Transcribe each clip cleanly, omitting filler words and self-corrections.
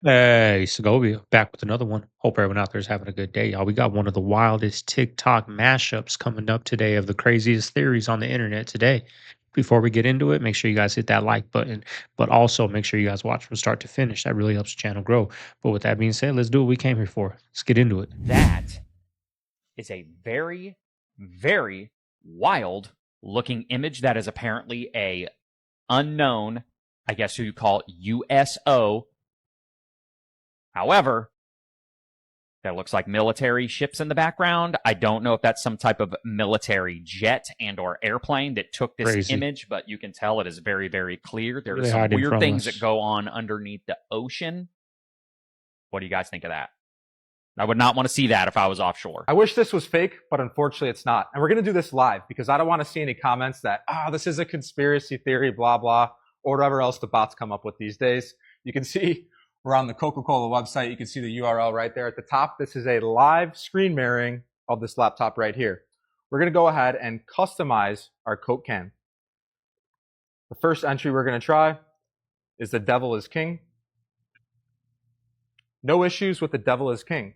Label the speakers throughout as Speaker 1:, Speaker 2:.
Speaker 1: Hey, Segovia, back with another one. Hope everyone out there is having a good day, y'all. We got one of the wildest TikTok mashups coming up today of the craziest theories on the internet today. Before we get into it, make sure you guys hit that like button, but also make sure you guys watch from start to finish. That really helps the channel grow. But with that being said, let's do what we came here for. Let's get into it.
Speaker 2: That is a very, very wild looking image that is apparently a unknown, I guess who you call USO. However, that looks like military ships in the background. I don't know if that's some type of military jet and or airplane that took this
Speaker 1: Crazy.
Speaker 2: image, but you can tell it is very, very clear. There are
Speaker 1: Really
Speaker 2: some
Speaker 1: hiding
Speaker 2: weird
Speaker 1: from
Speaker 2: things
Speaker 1: us.
Speaker 2: that go on underneath the ocean. What do you guys think of that? I would not want to see that if I was offshore.
Speaker 3: I wish this was fake, but unfortunately it's not. And we're going to do this live because I don't want to see any comments that, this is a conspiracy theory, blah, blah, or whatever else the bots come up with these days. You can see we're on the Coca-Cola website. You can see the URL right there at the top. This is a live screen mirroring of this laptop right here. We're going to go ahead and customize our Coke can. The first entry we're going to try is the devil is king. No issues with the devil is king.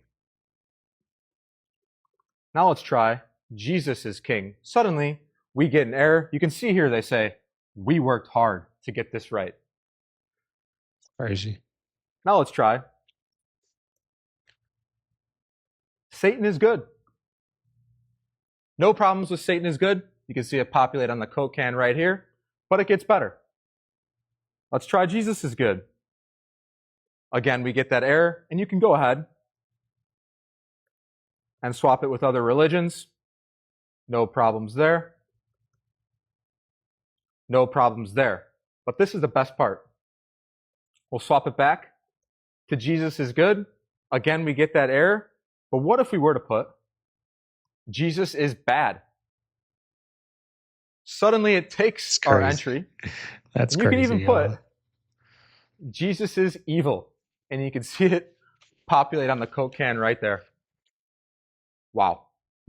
Speaker 3: Now let's try Jesus is king. Suddenly, we get an error. You can see here they say, we worked hard to get this right.
Speaker 1: Crazy.
Speaker 3: Now let's try Satan is good. No problems with Satan is good. You can see it populate on the Coke can right here, but it gets better. Let's try Jesus is good. Again, we get that error, and you can go ahead and swap it with other religions. No problems there. No problems there. But this is the best part. We'll swap it back to Jesus is good. Again, we get that error. But what if we were to put Jesus is bad? Suddenly it takes our entry.
Speaker 1: That's
Speaker 3: and
Speaker 1: crazy.
Speaker 3: You can even put Jesus is evil. And you can see it populate on the Coke can right there. Wow.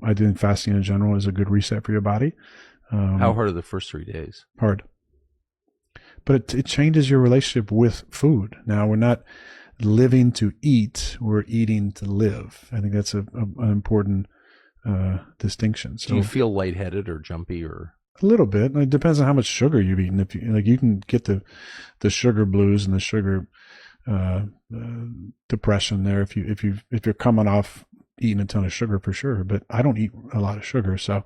Speaker 4: I think fasting in general is a good reset for your body.
Speaker 5: How hard are the first 3 days?
Speaker 4: Hard. But it changes your relationship with food. Now, we're not living to eat, we're eating to live. I think that's an important distinction. So,
Speaker 5: do you feel lightheaded or jumpy or?
Speaker 4: A little bit. It depends on how much sugar you've eaten. If you can get the sugar blues and the sugar depression there if you're coming off eating a ton of sugar for sure. But I don't eat a lot of sugar, so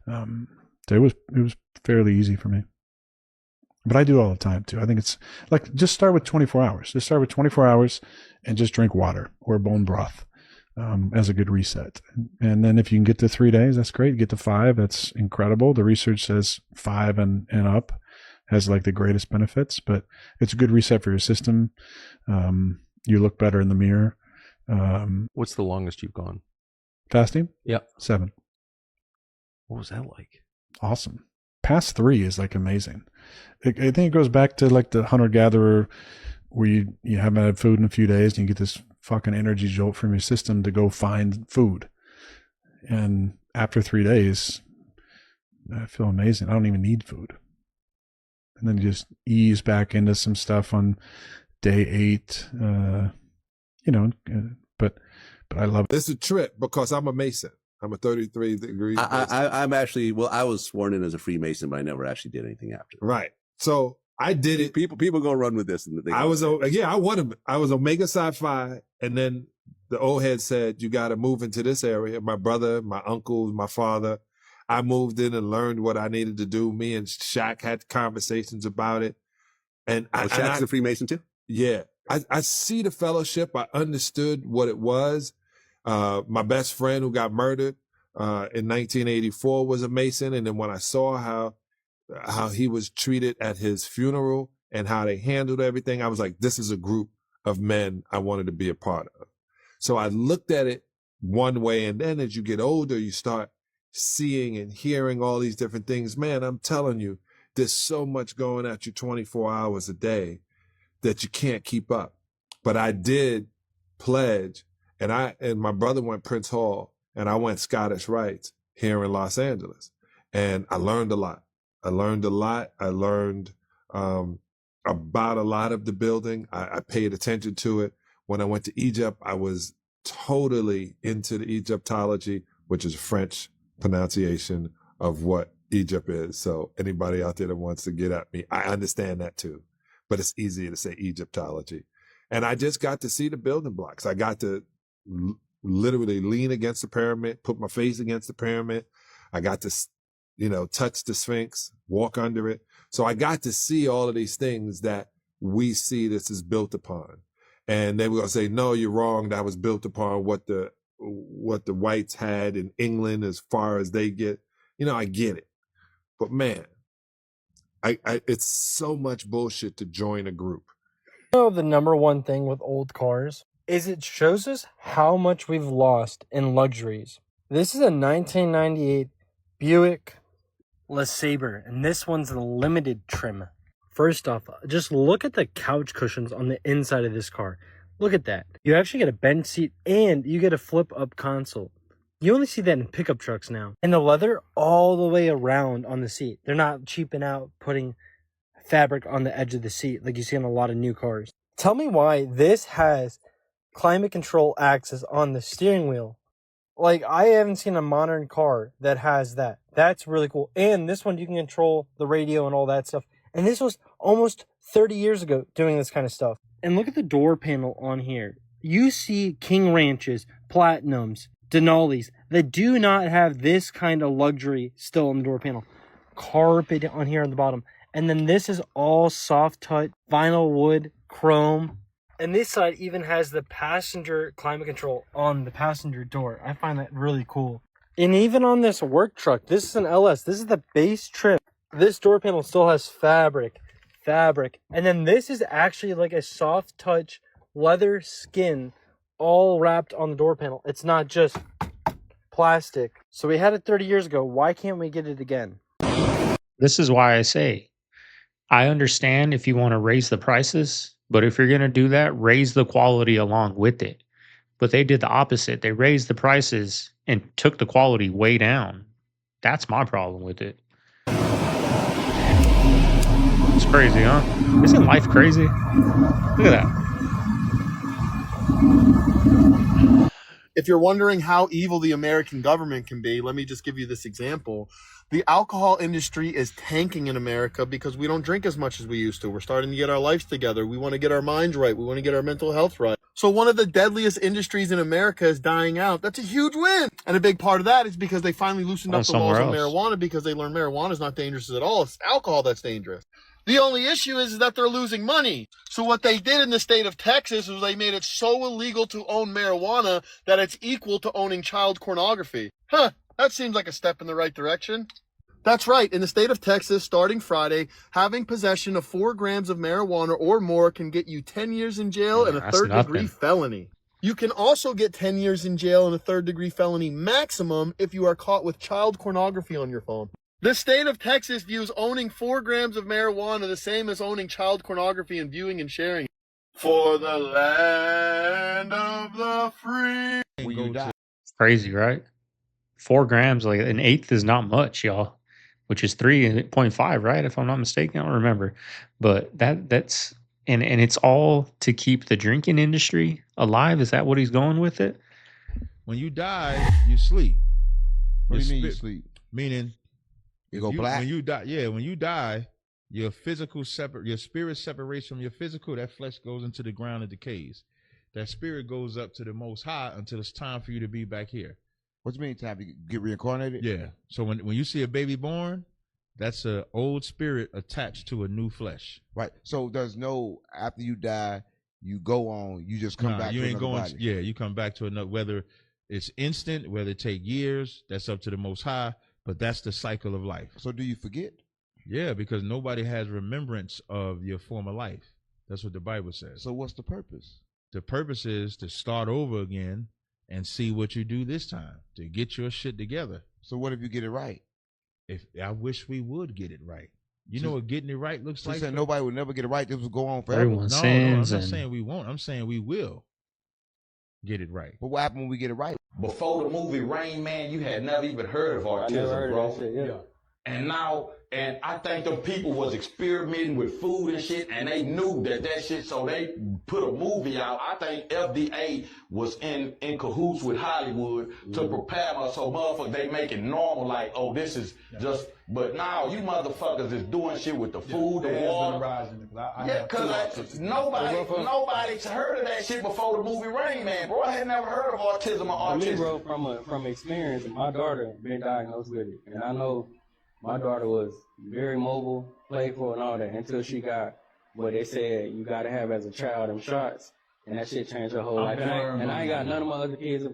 Speaker 4: it was fairly easy for me. But I do all the time too. I think it's like just start with 24 hours. Just start with 24 hours and just drink water or bone broth as a good reset. And then if you can get to 3 days, that's great. Get to 5, that's incredible. The research says 5 and up has like the greatest benefits, but it's a good reset for your system. You look better in the mirror.
Speaker 5: What's the longest you've gone?
Speaker 4: Fasting?
Speaker 5: Yep.
Speaker 4: 7.
Speaker 5: What was that like?
Speaker 4: Awesome. Past 3 is like amazing. I think it goes back to like the hunter-gatherer where you haven't had food in a few days and you get this fucking energy jolt from your system to go find food. And after 3 days, I feel amazing. I don't even need food. And then you just ease back into some stuff on day 8, but I love it.
Speaker 6: It's a trip because I'm a Mason. I'm a 33 degree.
Speaker 7: I'm actually, I was sworn in as a Freemason, but I never actually did anything after.
Speaker 6: Right. So I did it.
Speaker 7: People gonna run with this. And
Speaker 6: I was Omega Psi Phi, and then the old head said, you got to move into this area. My brother, my uncles, my father. I moved in and learned what I needed to do. Me and Shaq had conversations about it. And
Speaker 7: Shaq's a Freemason too?
Speaker 6: Yeah. I see the fellowship. I understood what it was. My best friend who got murdered in 1984 was a Mason. And then when I saw how he was treated at his funeral and how they handled everything, I was like, this is a group of men I wanted to be a part of. So I looked at it one way. And then as you get older, you start seeing and hearing all these different things. Man, I'm telling you, there's so much going at you 24 hours a day that you can't keep up. But I did pledge, and my brother went Prince Hall, and I went Scottish Rites here in Los Angeles. And I learned a lot. I learned about a lot of the building. I paid attention to it. When I went to Egypt, I was totally into the Egyptology, which is French pronunciation of what Egypt is. So anybody out there that wants to get at me, I understand that too, but it's easier to say Egyptology. And I just got to see the building blocks. I got to literally lean against the pyramid, put my face against the pyramid. I got to, touch the Sphinx, walk under it. So I got to see all of these things that we see this is built upon. And they were going to say, no, you're wrong. That was built upon what the whites had in England as far as they get. I get it. But man, it's so much bullshit to join a group.
Speaker 8: The number one thing with old cars is it shows us how much we've lost in luxuries. This is a 1998 Buick LeSabre, and this one's the limited trim. First off, just look at the couch cushions on the inside of this car. Look at that. You actually get a bench seat and you get a flip-up console. You only see that in pickup trucks now. And the leather all the way around on the seat. They're not cheaping out putting fabric on the edge of the seat like you see on a lot of new cars. Tell me why this has climate control access on the steering wheel. Like, I haven't seen a modern car that has that. That's really cool. And this one, you can control the radio and all that stuff. And this was almost 30 years ago doing this kind of stuff. And look at the door panel on here. You see King Ranches, Platinums, Denali's that do not have this kind of luxury still on the door panel. Carpet on here on the bottom. And then this is all soft touch, vinyl wood, chrome. And this side even has the passenger climate control on the passenger door. I find that really cool. And even on this work truck, this is an LS. This is the base trim. This door panel still has fabric. And then this is actually like a soft touch leather skin all wrapped on the door panel. It's not just plastic. So we had it 30 years ago. Why can't we get it again?
Speaker 1: This is why I say, I understand if you want to raise the prices, but if you're going to do that, raise the quality along with it. But they did the opposite. They raised the prices and took the quality way down. That's my problem with it. It's crazy, huh? Isn't life crazy? Look at that.
Speaker 9: If you're wondering how evil the American government can be, let me just give you this example. The alcohol industry is tanking in America because we don't drink as much as we used to. We're starting to get our lives together. We want to get our minds right. We want to get our mental health right. So one of the deadliest industries in America is dying out. That's a huge win. And a big part of that is because they finally loosened up the laws on marijuana, because they learned marijuana is not dangerous at all. It's alcohol that's dangerous. The only issue is that they're losing money. So what they did in the state of Texas was they made it so illegal to own marijuana that it's equal to owning child pornography. That seems like a step in the right direction. That's right. In the state of Texas, starting Friday, having possession of 4 grams of marijuana or more can get you 10 years in jail and a 3rd-degree felony. You can also get 10 years in jail and a 3rd-degree felony maximum if you are caught with child pornography on your phone. The state of Texas views owning 4 grams of marijuana the same as owning child pornography and viewing and sharing. For the land of the free.
Speaker 1: It's crazy, right? 4 grams, like an eighth is not much, y'all, which is 3.5, right? If I'm not mistaken, I don't remember. But that's and it's all to keep the drinking industry alive. Is that what he's going with it?
Speaker 10: When you die, you sleep.
Speaker 11: What do you mean you sleep?
Speaker 10: Meaning
Speaker 11: you go black.
Speaker 10: When you die, when you die, your spirit separates from your physical. That flesh goes into the ground and decays. That spirit goes up to the Most High until it's time for you to be back here.
Speaker 11: What do you mean time to get reincarnated?
Speaker 10: Yeah. So when you see a baby born, that's an old spirit attached to a new flesh.
Speaker 11: Right. So there's no, after you die, you go on, you just come back to another body.
Speaker 10: Yeah, you come back to another, whether it's instant, whether it take years, that's up to the Most High, but that's the cycle of life.
Speaker 11: So do you forget?
Speaker 10: Yeah, because nobody has remembrance of your former life. That's what the Bible says.
Speaker 11: So what's the purpose?
Speaker 10: The purpose is to start over again and see what you do this time, to get your shit together.
Speaker 11: So what if you get it right?
Speaker 10: If I wish we would get it right. You know what getting it right looks like?
Speaker 11: Said nobody would never get it right. This will go on forever.
Speaker 1: Everyone
Speaker 10: No, I'm not saying we won't. I'm saying we will get it right.
Speaker 11: But what happened when we get it right?
Speaker 12: Before the movie Rain Man, you had never even heard of autism, bro.
Speaker 8: Yeah.
Speaker 12: And now And I think the people was experimenting with food and shit, and they knew that shit, so they put a movie out. I think FDA was in cahoots with Hollywood to prepare us, so motherfuckers, they make it normal, like, oh, this is just, but now you motherfuckers is doing shit with the food, the water. Yeah, cause nobody's heard of that shit before the movie Rain Man, bro. I had never heard of autism or autism.
Speaker 13: Me, bro, from experience, my daughter been diagnosed with it, and I know my daughter was very mobile, playful, and all that until she got what they said you got to have as a child, them shots, and that shit changed her whole life. And I ain't got none of my other kids.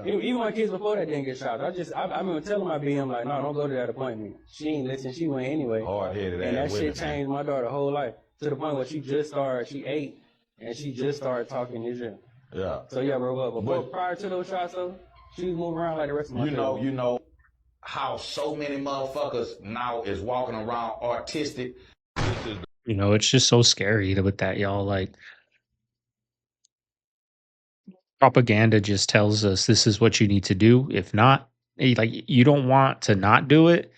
Speaker 13: Even my kids before that didn't get shots. I remember telling my BM, like, no, don't go to that appointment. She ain't listen. She went anyway.
Speaker 12: Hard-headed
Speaker 13: and that
Speaker 12: ass
Speaker 13: shit changed my daughter's whole life to the point where she ate, and she just started talking this shit.
Speaker 12: Yeah.
Speaker 13: So yeah, bro. But prior to those shots, though, she was moving around like the rest of my kids.
Speaker 12: You know how so many motherfuckers now is walking around autistic.
Speaker 1: You know, it's just so scary with that, y'all. Like, propaganda just tells us this is what you need to do. If not, like, you don't want to not do it,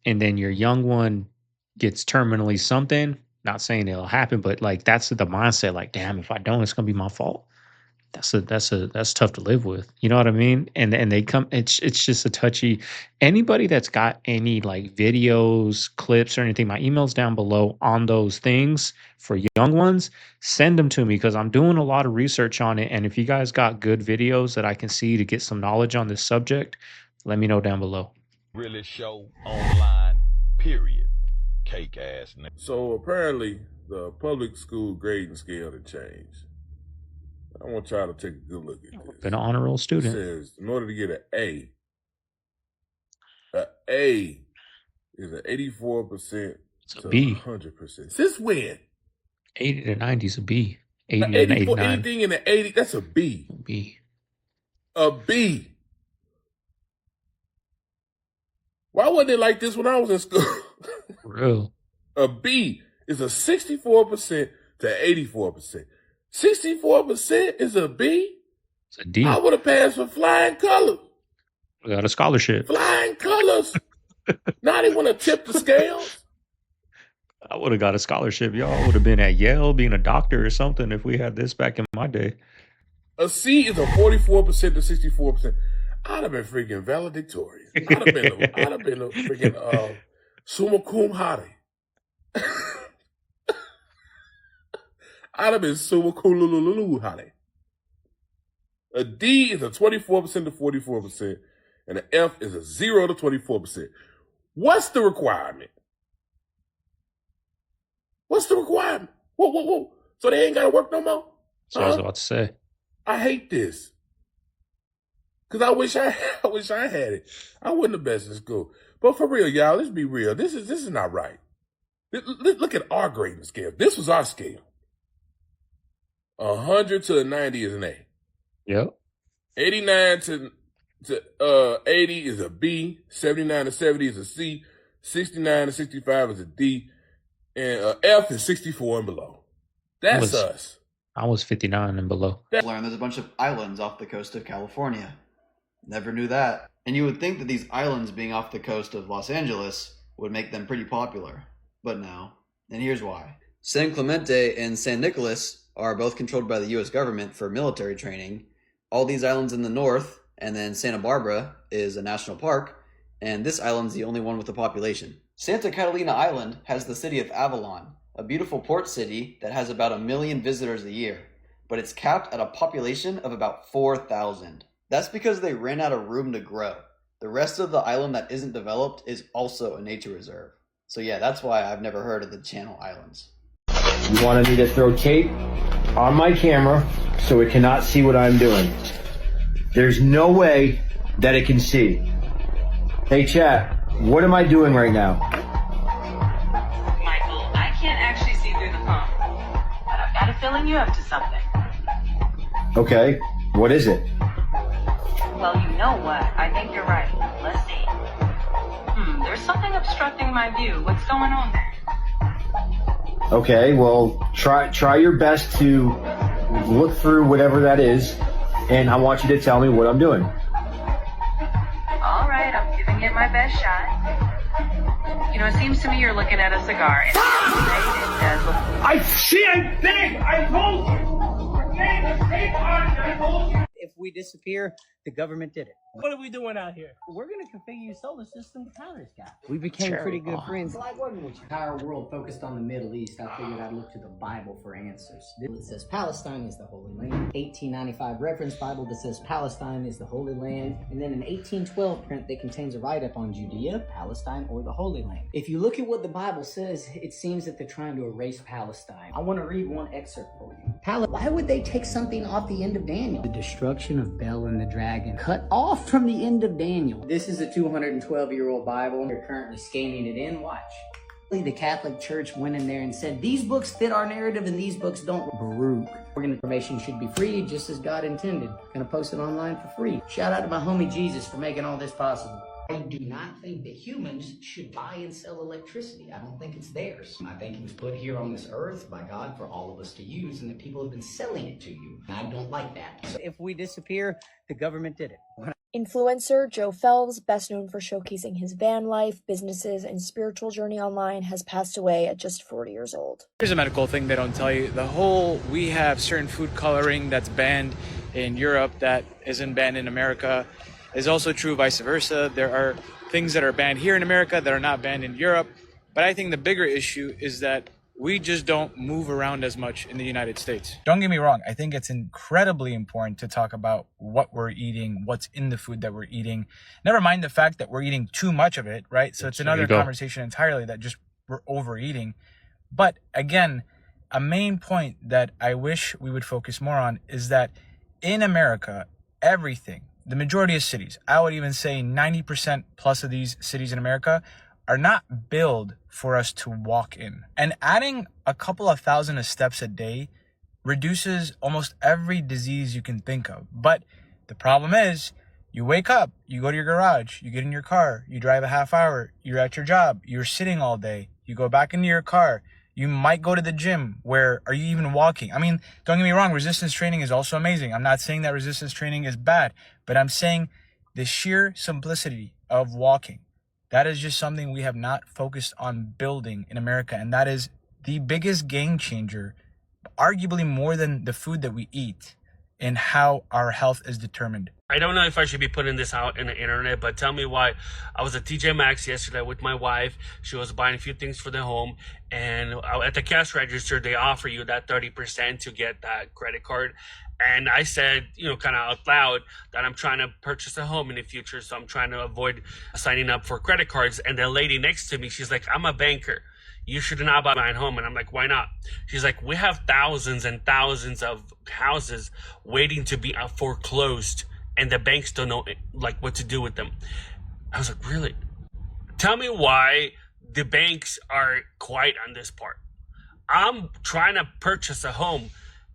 Speaker 1: and then your young one gets terminally something. Not saying it'll happen, but like that's the mindset. Like, damn, if I don't, it's gonna be my fault. That's tough to live with. You know what I mean? And they come. It's just a touchy. Anybody that's got any like videos, clips, or anything, my email's down below on those things for young ones. Send them to me because I'm doing a lot of research on it. And if you guys got good videos that I can see to get some knowledge on this subject, let me know down below.
Speaker 12: Really show online. Period. Cake ass nigga.
Speaker 6: So apparently the public school grading scale had changed. I want y'all to take a good look at this.
Speaker 1: Been an honor roll student.
Speaker 6: It says in order to get an A is an 84% to
Speaker 1: B.
Speaker 6: 100%. Since when?
Speaker 1: 80 to 90 is a B. 80 to
Speaker 6: 84,
Speaker 1: 89.
Speaker 6: anything in the 80, that's a B.
Speaker 1: B.
Speaker 6: A B. Why wasn't it like this when I was in school?
Speaker 1: For real.
Speaker 6: A B is a 64% to 84%. 64% is a B?
Speaker 1: It's a D.
Speaker 6: I would have passed for flying colors.
Speaker 1: We got a scholarship.
Speaker 6: Flying colors. Now they want to tip the scales.
Speaker 1: I would have got a scholarship. Y'all would have been at Yale being a doctor or something if we had this back in my day.
Speaker 6: A C is a 44% to 64%. I'd have been freaking valedictorian. I'd have been a freaking summa cum laude. I'd have been summa cum laude. A D is a 24% to 44%, and an F is a 0 to 24%. What's the requirement? What's the requirement? Whoa. So they ain't got to work no more?
Speaker 1: That's what I was about to say.
Speaker 6: I hate this. Because I wish I had it. I wasn't the best in school. But for real, y'all, let's be real. This is not right. Look at our grading scale. This was our scale. 100 to 90 is an A.
Speaker 1: Yep.
Speaker 6: 89 to 80 is a B. 79 to 70 is a C. 69 to 65 is a D. And F is 64 and below. That's us.
Speaker 1: I was 59 and below.
Speaker 14: Learn there's a bunch of islands off the coast of California. Never knew that. And you would think that these islands being off the coast of Los Angeles would make them pretty popular. But no. And here's why. San Clemente and San Nicolas are both controlled by the U.S. government for military training. All these islands in the north, and then Santa Barbara is a national park, and this island's the only one with a population. Santa Catalina Island has the city of Avalon, a beautiful port city that has about 1 million visitors a year, but it's capped at a population of about 4,000. That's because they ran out of room to grow. The rest of the island that isn't developed is also a nature reserve. So yeah, that's why I've never heard of the Channel Islands.
Speaker 15: You wanted me to throw tape on my camera so it cannot see what I'm doing. There's no way that it can see. Hey chat, what am I doing right now?
Speaker 16: Michael, I can't actually see through the phone, but I've got a feeling you're up to something.
Speaker 15: Okay, what is it?
Speaker 16: Well, you know what? I think you're right. Let's see. There's something obstructing my view. What's going on there?
Speaker 15: Okay, well, try your best to look through whatever that is, and I want you to tell me what I'm doing.
Speaker 16: All right, I'm giving it my best shot. You know, it seems to me you're looking at a cigar. And it says,
Speaker 15: She ain't dead! I told you! Her name is Kate Arden, I told you! If we disappear, the government did it.
Speaker 17: What are we doing out here?
Speaker 15: We're going to configure your solar system to counter this guy. We became pretty good friends. I like working with you. Entire world focused on the Middle East. I figured I'd look to the Bible for answers. It says Palestine is the Holy Land. 1895 reference Bible that says Palestine is the Holy Land. And then an 1812 print that contains a write-up on Judea, Palestine, or the Holy Land. If you look at what the Bible says, it seems that they're trying to erase Palestine. I want to read one excerpt for you. Why would they take something off the end of Daniel? The destruction of Bel and the dragon cut off from the end of Daniel. This is a 212-year-old Bible. They're currently scanning it in. Watch. The Catholic Church went in there and said, these books fit our narrative and these books don't. Baruch. Information should be free just as God intended. Gonna post it online for free. Shout out to my homie Jesus for making all this possible. I do not think that humans should buy and sell electricity. I don't think it's theirs. I think it was put here on this earth by God for all of us to use, and that people have been selling it to you. And I don't like that. So if we disappear, the government did it.
Speaker 18: Influencer Joe Phelps, best known for showcasing his van life, businesses, and spiritual journey online, has passed away at just 40 years old.
Speaker 19: Here's a medical thing they don't tell you. We have certain food coloring that's banned in Europe that isn't banned in America. Is also true vice versa. There are things that are banned here in America that are not banned in Europe. But I think the bigger issue is that we just don't move around as much in the United States. Don't get me wrong. I think it's incredibly important to talk about what we're eating, what's in the food that we're eating. Never mind the fact that we're eating too much of it, right? So it's another conversation entirely that just we're overeating. But again, a main point that I wish we would focus more on is that in America, everything, the majority of cities, I would even say 90% plus of these cities in America are not built for us to walk in. And adding a couple of thousand of steps a day reduces almost every disease you can think of. But the problem is, you wake up, you go to your garage, you get in your car, you drive a half hour, you're at your job, you're sitting all day, you go back into your car, you might go to the gym. Where are you even walking? I mean, don't get me wrong, resistance training is also amazing. I'm not saying that resistance training is bad, but I'm saying the sheer simplicity of walking. That is just something we have not focused on building in America. And that is the biggest game changer, arguably more than the food that we eat, in how our health is determined.
Speaker 17: I don't know if I should be putting this out in the internet, but tell me why. I was at TJ Maxx yesterday with my wife. She was buying a few things for the home, and at the cash register, they offer you that 30% to get that credit card. And I said, kind of out loud, that I'm trying to purchase a home in the future, so I'm trying to avoid signing up for credit cards. And the lady next to me, she's like, I'm a banker. You should not buy my home. And I'm like, why not? She's like, we have thousands and thousands of houses waiting to be foreclosed, and the banks don't know what to do with them. I was like, really? Tell me why the banks are quiet on this part. I'm trying to purchase a home,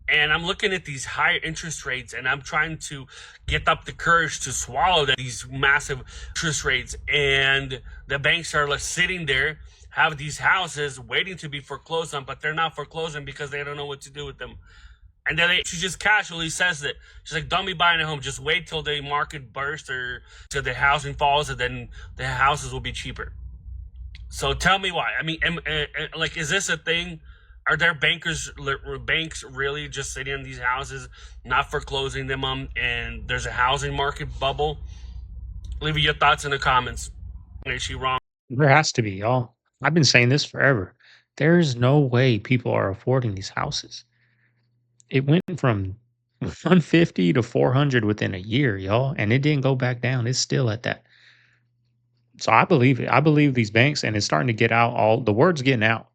Speaker 17: and I'm looking at these higher interest rates, and I'm trying to get up the courage to swallow these massive interest rates. And the banks are sitting there, have these houses waiting to be foreclosed on, but they're not foreclosing because they don't know what to do with them. And then she just casually says it. She's like, don't be buying a home. Just wait till the market bursts or till the housing falls, and then the houses will be cheaper. So tell me why. I mean, is this a thing? Are there banks really just sitting in these houses, not foreclosing them, and there's a housing market bubble? Leave your thoughts in the comments. Is she wrong?
Speaker 1: There has to be, y'all. I've been saying this forever. There's no way people are affording these houses. It went from 150 to 400 within a year, y'all, and it didn't go back down. It's still at that. So I believe it. I believe these banks, and it's starting to get out. The word's getting out.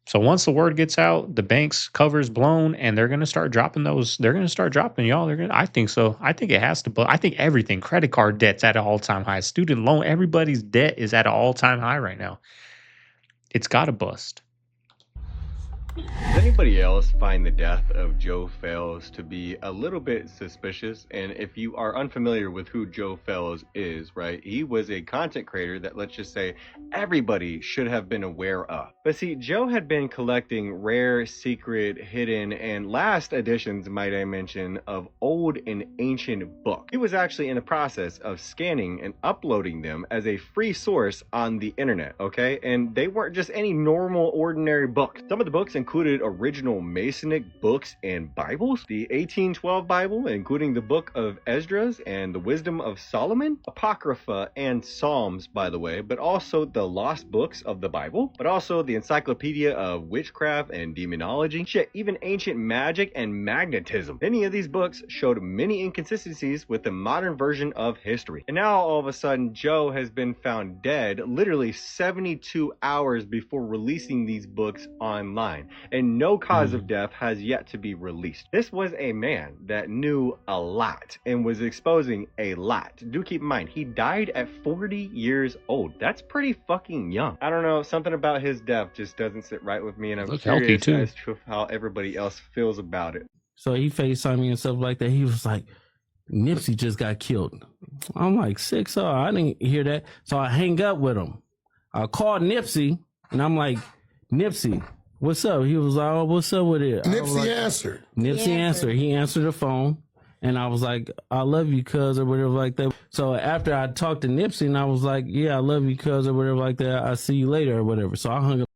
Speaker 1: So once the word gets out, the banks cover's blown, and they're going to start dropping those. They're going to start dropping, y'all. I think so. I think it has to. But I think everything, credit card debt's at an all-time high. Student loan, everybody's debt is at an all-time high right now. It's got to bust.
Speaker 20: Does anybody else find the death of Joe Fells to be a little bit suspicious? And if you are unfamiliar with who Joe Fells is, right, he was a content creator that, let's just say, everybody should have been aware of. But see, Joe had been collecting rare, secret, hidden, and last editions, might I mention, of old and ancient books. He was actually in the process of scanning and uploading them as a free source on the internet, okay? And they weren't just any normal, ordinary books. Some of the books included original Masonic books and Bibles, the 1812 Bible, including the Book of Esdras and the Wisdom of Solomon, Apocrypha and Psalms, by the way, but also the lost books of the Bible, but also the Encyclopedia of Witchcraft and Demonology, shit, even ancient magic and magnetism. Many of these books showed many inconsistencies with the modern version of history. And now all of a sudden, Joe has been found dead literally 72 hours before releasing these books online, and no cause of death has yet to be released. This was a man that knew a lot and was exposing a lot. Do keep in mind, he died at 40 years old. That's pretty fucking young. I don't know, something about his death just doesn't sit right with me, and I'm curious as to how everybody else feels about it.
Speaker 21: So he FaceTimed me and stuff like that. He was like, Nipsey just got killed. I'm like, 6-0. I didn't hear that. So I hang up with him. I called Nipsey and I'm like, Nipsey, what's up? He was like, oh, what's up with it?
Speaker 22: Nipsey answered.
Speaker 21: Nipsey answered. He answered the phone. And I was like, I love you, cuz, or whatever like that. So after I talked to Nipsey and I was like, yeah, I love you, cuz, or whatever like that. I'll see you later or whatever. So I hung up.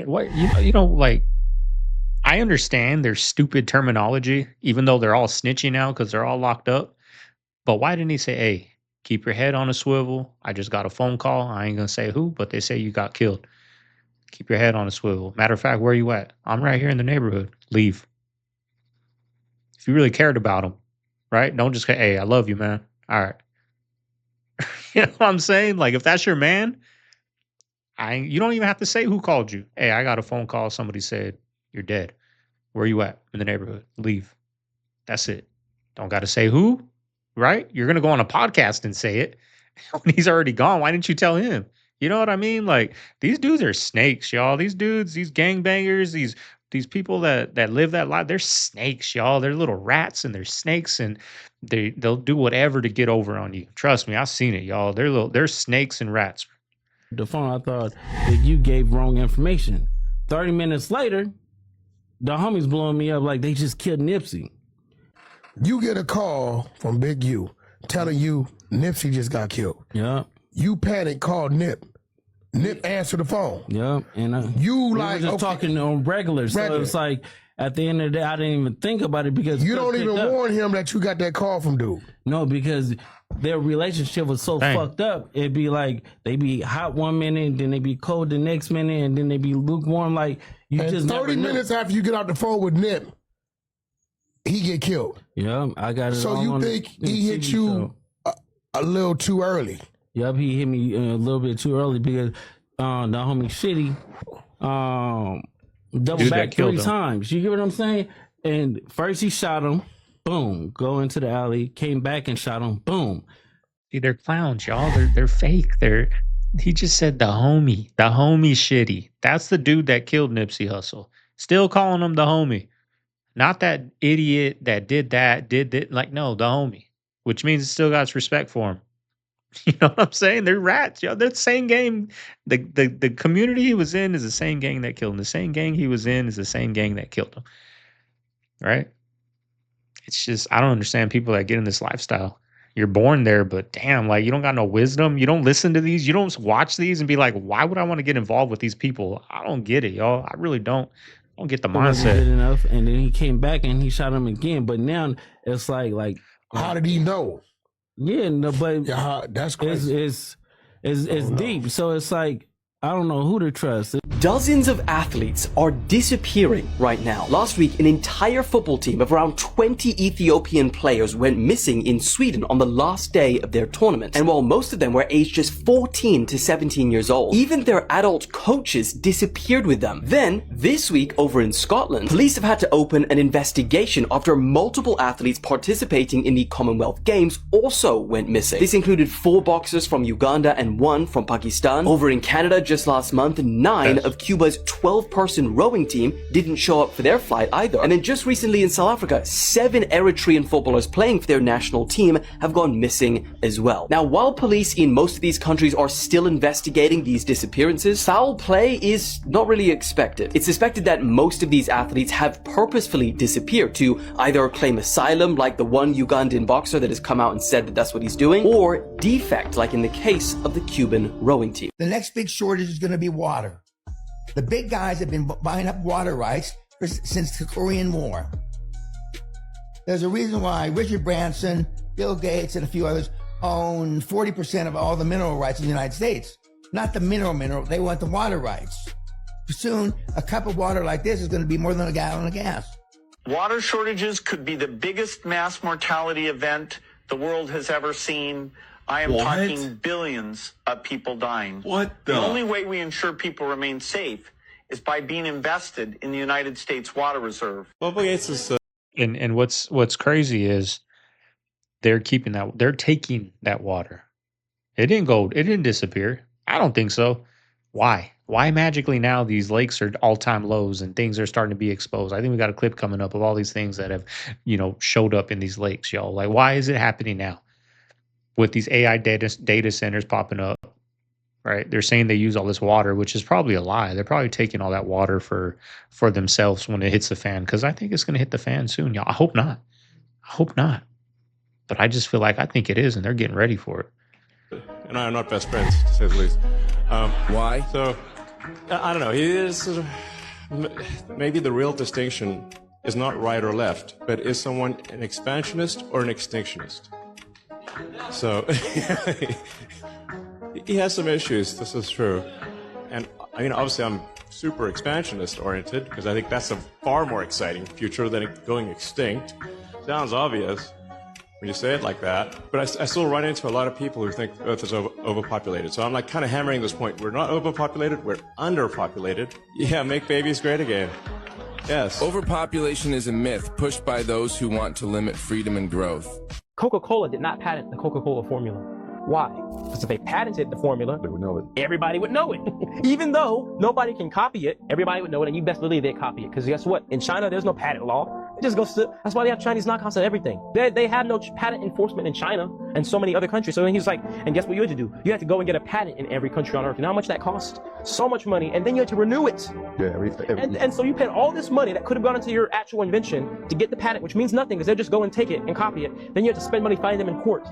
Speaker 1: Like, I understand their stupid terminology, even though they're all snitching now because they're all locked up. But why didn't he say, hey, keep your head on a swivel? I just got a phone call. I ain't going to say who, but they say you got killed. Keep your head on a swivel. Matter of fact, where you at? I'm right here in the neighborhood. Leave. If you really cared about him, right? Don't just say, hey, I love you, man. All right. You know what I'm saying? Like, if that's your man, you don't even have to say who called you. Hey, I got a phone call. Somebody said you're dead. Where you at? In the neighborhood. Leave. That's it. Don't got to say who, right? You're going to go on a podcast and say it when he's already gone. Why didn't you tell him? You know what I mean? Like, these dudes are snakes, y'all. These dudes, these gangbangers, these people that live that life, they're snakes, y'all. They're little rats and they're snakes, and they'll do whatever to get over on you. Trust me, I've seen it, y'all. They're snakes and rats.
Speaker 21: The phone, I thought that you gave wrong information. 30 minutes later, the homies blowing me up like they just killed Nipsey.
Speaker 22: You get a call from Big U telling you Nipsey just got killed.
Speaker 21: Yeah.
Speaker 22: You panic, call Nip. Nip answer the phone.
Speaker 21: Yeah, and
Speaker 22: you
Speaker 21: we
Speaker 22: like
Speaker 21: were just talking on regular. So it's like at the end of the day, I didn't even think about it because
Speaker 22: you don't even warn him that you got that call from dude.
Speaker 21: No, because their relationship was so fucked up. It'd be like they be hot one minute, then they be cold the next minute, and then they be lukewarm. Like you
Speaker 22: and
Speaker 21: just
Speaker 22: 30 minutes after you get out the phone with Nip, he get killed.
Speaker 21: Yeah, I got it.
Speaker 22: So you think he hit you a little too early?
Speaker 21: Yep, he hit me a little bit too early because the homie Shitty double back 3 times. You get what I'm saying? And first he shot him, boom, go into the alley, came back and shot him, boom.
Speaker 1: See, they're clowns, y'all. They're fake. He just said the homie Shitty. That's the dude that killed Nipsey Hussle. Still calling him the homie. Not that idiot that did that. Like, no, the homie. Which means it still got respect for him. You know what I'm saying? They're rats, yo. They're the same gang. The community he was in is the same gang that killed him. The same gang he was in is the same gang that killed him. Right? It's just, I don't understand people that get in this lifestyle. You're born there, but damn, like, you don't got no wisdom. You don't listen to these. You don't watch these and be like, why would I want to get involved with these people? I don't get it, y'all. I really don't. I don't get the mindset.
Speaker 21: Good enough, and then he came back and he shot him again. But now it's like
Speaker 22: how did he know?
Speaker 21: Yeah, no, but
Speaker 22: that's crazy.
Speaker 21: It's deep. So it's like, I don't know who to trust.
Speaker 23: Dozens of athletes are disappearing right now. Last week, an entire football team of around 20 Ethiopian players went missing in Sweden on the last day of their tournament. And while most of them were aged just 14 to 17 years old, even their adult coaches disappeared with them. Then, this week over in Scotland, police have had to open an investigation after multiple athletes participating in the Commonwealth Games also went missing. This included 4 boxers from Uganda and 1 from Pakistan. Over in Canada, just last month, 9 of Cuba's 12-person rowing team didn't show up for their flight either. And then just recently in South Africa, 7 Eritrean footballers playing for their national team have gone missing as well. Now, while police in most of these countries are still investigating these disappearances, foul play is not really expected. It's suspected that most of these athletes have purposefully disappeared to either claim asylum, like the one Ugandan boxer that has come out and said that that's what he's doing, or defect, like in the case of the Cuban rowing team.
Speaker 2: The next big shortage is going to be water. The big guys have been buying up water rights since the Korean War. There's a reason why Richard Branson, Bill Gates, and a few others own 40% of all the mineral rights in the United States. Not the mineral, they want the water rights. Soon, a cup of water like this is going to be more than a gallon of gas.
Speaker 3: Water shortages could be the biggest mass mortality event the world has ever seen. I am talking billions of people dying. The only way we ensure people remain safe is by being invested in the United States Water Reserve.
Speaker 1: And what's crazy is they're taking that water. It didn't disappear. I don't think so. Why? Why magically now these lakes are all-time lows and things are starting to be exposed? I think we got a clip coming up of all these things that have, showed up in these lakes, y'all. Like, why is it happening now? With these AI data centers popping up, right? They're saying they use all this water, which is probably a lie. They're probably taking all that water for themselves when it hits the fan, because I think it's going to hit the fan soon, y'all. I hope not. But I just feel like I think it is, and they're getting ready for it.
Speaker 5: And I are not best friends, to say the least. Why? So, I don't know. He is maybe the real distinction is not right or left, but is someone an expansionist or an extinctionist? So, he has some issues. This is true. And I mean, obviously, I'm super expansionist oriented because I think that's a far more exciting future than going extinct. Sounds obvious when you say it like that, but I still run into a lot of people who think the Earth is overpopulated. So I'm like kind of hammering this point. We're not overpopulated, we're underpopulated. Yeah, make babies great again. Yes.
Speaker 24: Overpopulation is a myth pushed by those who want to limit freedom and growth.
Speaker 25: Coca-Cola did not patent the Coca-Cola formula. Why? Because if they patented the formula, they would know it. Everybody would know it. Even though nobody can copy it, everybody would know it, and you best believe they'd copy it. Because guess what? In China, there's no patent law. It just goes to, that's why they have Chinese knockoffs of everything. They have no patent enforcement in China and so many other countries. So then he's like, and guess what you had to do? You had to go and get a patent in every country on earth. You know how much that costs? So much money. And then you had to renew it.
Speaker 24: Yeah,
Speaker 25: And so you paid all this money that could have gone into your actual invention to get the patent, which means nothing because they'll just go and take it and copy it. Then you have to spend money fighting them in court.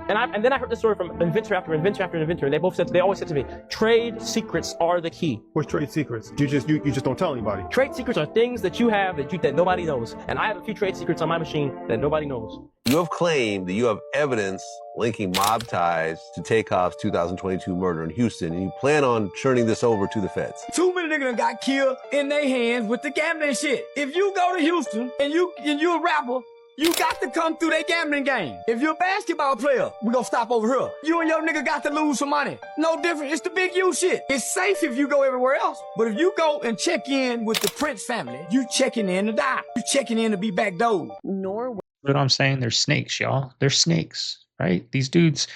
Speaker 25: And then I heard this story from inventor after inventor after inventor, and they always said to me, trade secrets are the key.
Speaker 26: What's trade secrets? You just don't tell anybody.
Speaker 25: Trade secrets are things that you have that nobody knows. And I have a few trade secrets on my machine that nobody knows.
Speaker 7: You have claimed that you have evidence linking mob ties to Takeoff's 2022 murder in Houston, and you plan on turning this over to the feds.
Speaker 27: Too many niggas got killed in their hands with the gambling shit. If you go to Houston and you a rapper, you got to come through that gambling game. If you're a basketball player, we gonna stop over here. You and your nigga got to lose some money. No different. It's the big U shit. It's safe if you go everywhere else. But if you go and check in with the Prince family, you checking in to die. You checking in to be backdoored.
Speaker 1: Norway. What I'm saying, they're snakes, y'all. They're snakes, right? These dudes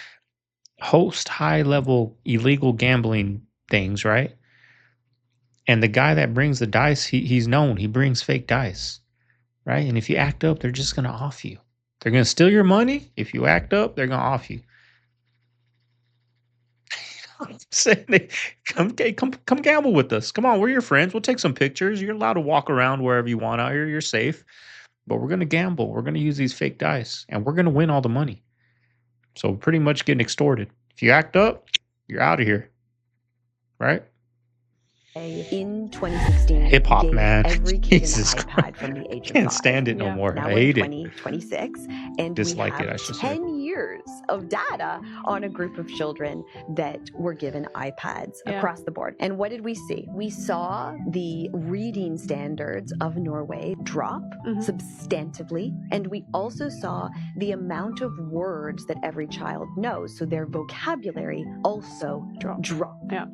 Speaker 1: host high-level illegal gambling things, right? And the guy that brings the dice, he's known. He brings fake dice. Right? And if you act up, they're just going to off you. They're going to steal your money. If you act up, they're going to off you. I'm saying, come gamble with us. Come on, we're your friends. We'll take some pictures. You're allowed to walk around wherever you want out here. You're safe. But we're going to gamble. We're going to use these fake dice. And we're going to win all the money. So we're pretty much getting extorted. If you act up, you're out of here. Right?
Speaker 28: In 2016,
Speaker 1: hip hop, man.
Speaker 28: Every kid
Speaker 1: Jesus
Speaker 28: an iPad from the age of
Speaker 1: Can't
Speaker 28: 5.
Speaker 1: stand it no more.
Speaker 28: Now
Speaker 1: I hate
Speaker 28: we're
Speaker 1: it.
Speaker 28: 2026, and
Speaker 1: Dislike
Speaker 28: we
Speaker 1: it, I
Speaker 28: have
Speaker 1: should say.
Speaker 28: 10 years of data on a group of children that were given iPads across the board. And what did we see? We saw the reading standards of Norway drop substantively, and we also saw the amount of words that every child knows, so their vocabulary also dropped.
Speaker 29: Yeah.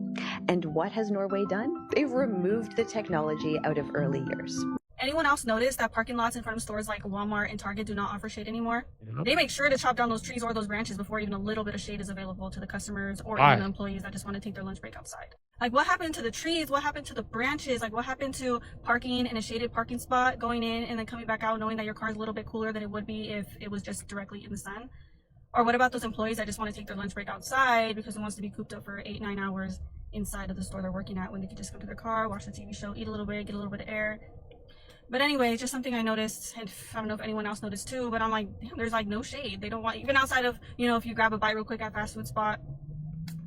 Speaker 28: And what has Norway done? They've removed the technology out of early years.
Speaker 30: Anyone else notice that parking lots in front of stores like Walmart and Target do not offer shade anymore? They make sure to chop down those trees or those branches before even a little bit of shade is available to the customers or even the employees that just want to take their lunch break outside. Like, what happened to the trees? What happened to the branches? Like, what happened to parking in a shaded parking spot, going in and then coming back out knowing that your car is a little bit cooler than it would be if it was just directly in the sun? Or what about those employees that just want to take their lunch break outside because it wants to be cooped up for 8-9 hours inside of the store they're working at, when they could just come to their car, watch the TV show, eat a little bit, get a little bit of air? But anyway, it's just something I noticed, and I don't know if anyone else noticed too, but I'm like, damn, there's like no shade. They don't want, even outside of, you know, if you grab a bite real quick at a fast food spot,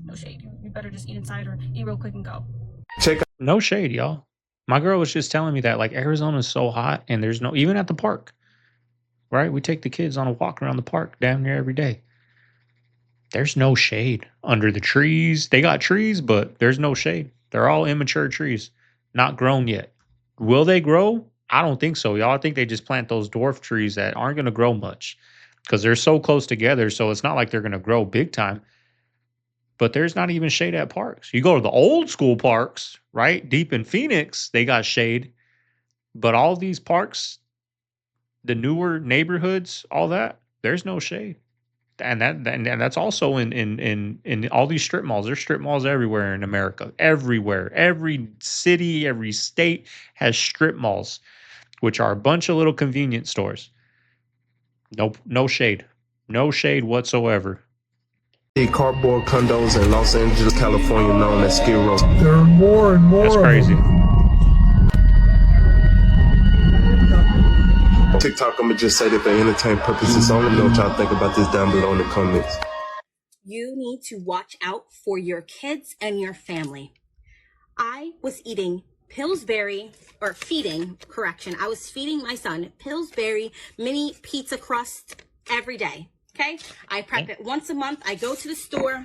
Speaker 30: no shade. You better just eat inside or eat real quick and go.
Speaker 1: No shade, y'all. My girl was just telling me that like Arizona's so hot and there's no, even at the park, right? We take the kids on a walk around the park damn near every day. There's no shade under the trees. They got trees, but there's no shade. They're all immature trees, not grown yet. Will they grow? I don't think so, y'all. I think they just plant those dwarf trees that aren't going to grow much because they're so close together. So it's not like they're going to grow big time. But there's not even shade at parks. You go to the old school parks, right? Deep in Phoenix, they got shade. But all these parks, the newer neighborhoods, all that, there's no shade. And that's also in all these strip malls. There's strip malls everywhere in America. Everywhere. Every city, every state has strip malls, which are a bunch of little convenience stores. No shade. No shade whatsoever.
Speaker 4: The cardboard condos in Los Angeles, California, known as Skid Row.
Speaker 22: There are more and more.
Speaker 1: That's crazy.
Speaker 4: TikTok, I'm gonna just say that for entertainment purposes only. Know what y'all think about this down below in the comments.
Speaker 6: You need to watch out for your kids and your family. I was eating Pillsbury, or feeding, correction, I was feeding my son Pillsbury mini pizza crust every day. Okay, I prep it once a month. I go to the store,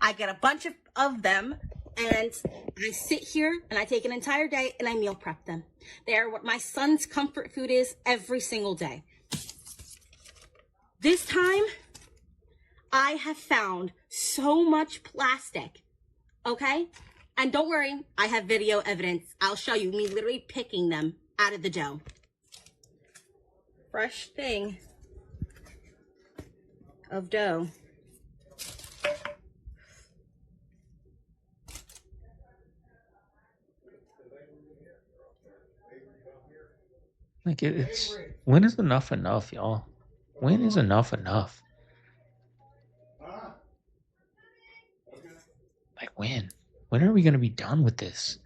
Speaker 6: I get a bunch of them, and I sit here and I take an entire day and I meal prep them. They are what my son's comfort food is every single day. This time, I have found so much plastic, okay? And don't worry, I have video evidence. I'll show you me literally picking them out of the dough. Fresh thing of dough.
Speaker 1: Like it's when is enough enough, y'all? When is enough enough? Like when? When are we gonna be done with this?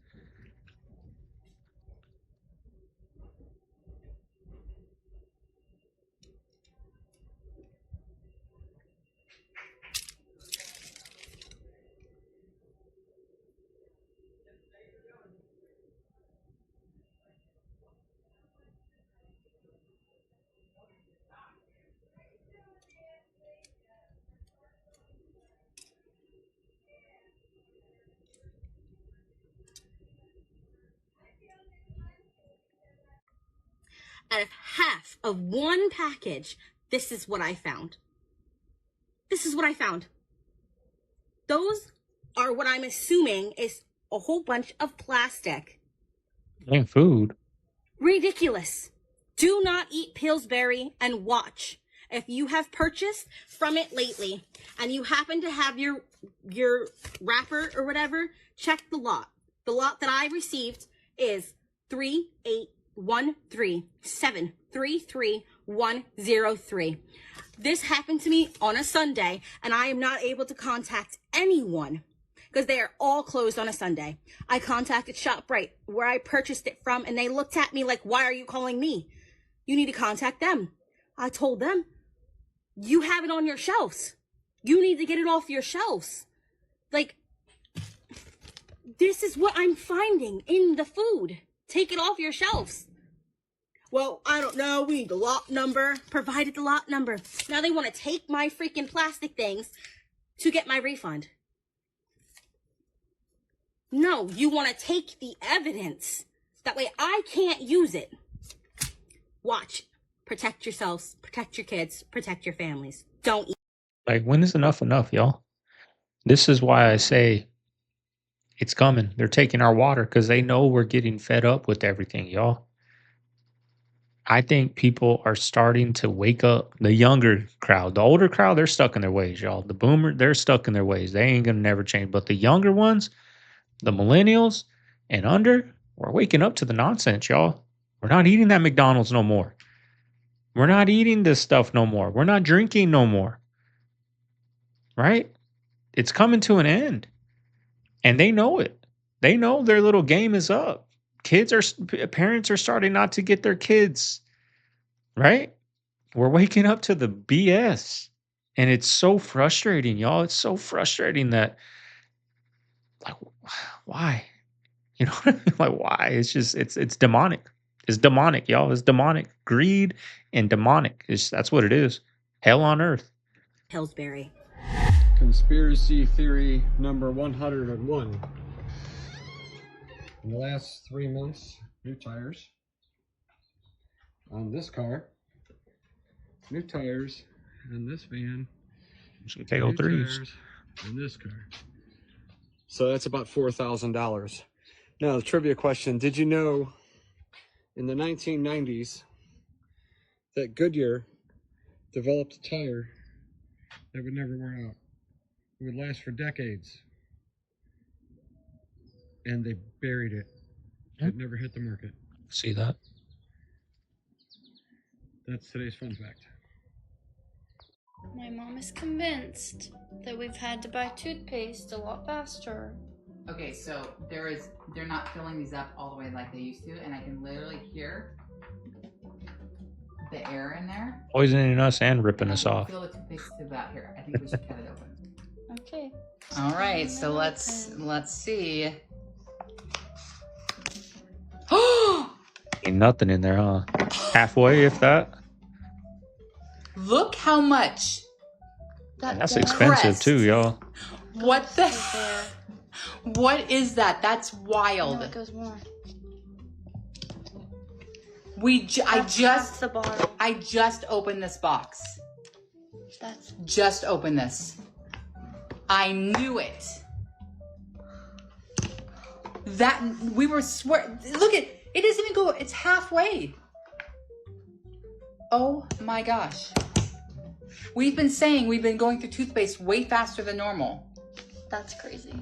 Speaker 6: Out of half of one package, this is what I found. This is what I found. Those are what I'm assuming is a whole bunch of plastic.
Speaker 1: Ain't food.
Speaker 6: Ridiculous. Do not eat Pillsbury and watch. If you have purchased from it lately and you happen to have your wrapper or whatever, check the lot. The lot that I received is 38137333103. This happened to me on a Sunday, and I am not able to contact anyone because they are all closed on a Sunday. I contacted ShopRite, where I purchased it from, and they looked at me like, why are you calling me? You need to contact them. I told them, you have it on your shelves. You need to get it off your shelves. Like, this is what I'm finding in the food. Take it off your shelves. Well, I don't know. We need the lot number. Provided the lot number. Now they want to take my freaking plastic things to get my refund. No, you want to take the evidence. That way I can't use it. Watch. Protect yourselves. Protect your kids. Protect your families. Don't eat.
Speaker 1: Like when is enough enough, y'all? This is why I say it's coming. They're taking our water because they know we're getting fed up with everything, y'all. I think people are starting to wake up. The younger crowd, the older crowd, they're stuck in their ways, y'all. The boomer, they're stuck in their ways. They ain't gonna never change. But the younger ones, The millennials and under, we're waking up to the nonsense, y'all. We're not eating that McDonald's no more. We're not eating this stuff no more. We're not drinking no more. Right? It's coming to an end. And they know it. They know their little game is up. Parents are starting not to get their kids. Right? We're waking up to the BS. And it's so frustrating, y'all. It's so frustrating that, like, why? You know what I mean? Like, why? It's demonic. It's demonic, y'all. It's demonic. Greed and demonic. That's what it is. Hell on earth.
Speaker 6: Pillsbury.
Speaker 8: Conspiracy theory number 101. In the last 3 months, new tires on this car, new tires on this van,
Speaker 1: some KO3s
Speaker 8: on this car. So that's about $4,000. Now, the trivia question, did you know in the 1990s that Goodyear developed a tire that would never wear out? It would last for decades. And they buried it. It never hit the market.
Speaker 1: See that?
Speaker 8: That's today's fun fact.
Speaker 9: My mom is convinced that we've had to buy toothpaste a lot faster.
Speaker 10: Okay, so they're not filling these up all the way like they used to, and I can literally hear the air in there.
Speaker 1: Poisoning us and ripping us off.
Speaker 10: Fill the toothpaste to about here. I think we should cut it open.
Speaker 9: Okay.
Speaker 10: All right, so let's see.
Speaker 1: Ain't nothing in there, huh? Halfway, if that.
Speaker 10: Look how much.
Speaker 1: That's expensive too, y'all.
Speaker 10: What the? What is that? That's wild.
Speaker 9: No, it goes more.
Speaker 10: I just opened this box. Just opened this. I knew it. That we were look at it doesn't even go, it's halfway. Oh my gosh. We've been going through toothpaste way faster than normal.
Speaker 9: That's crazy.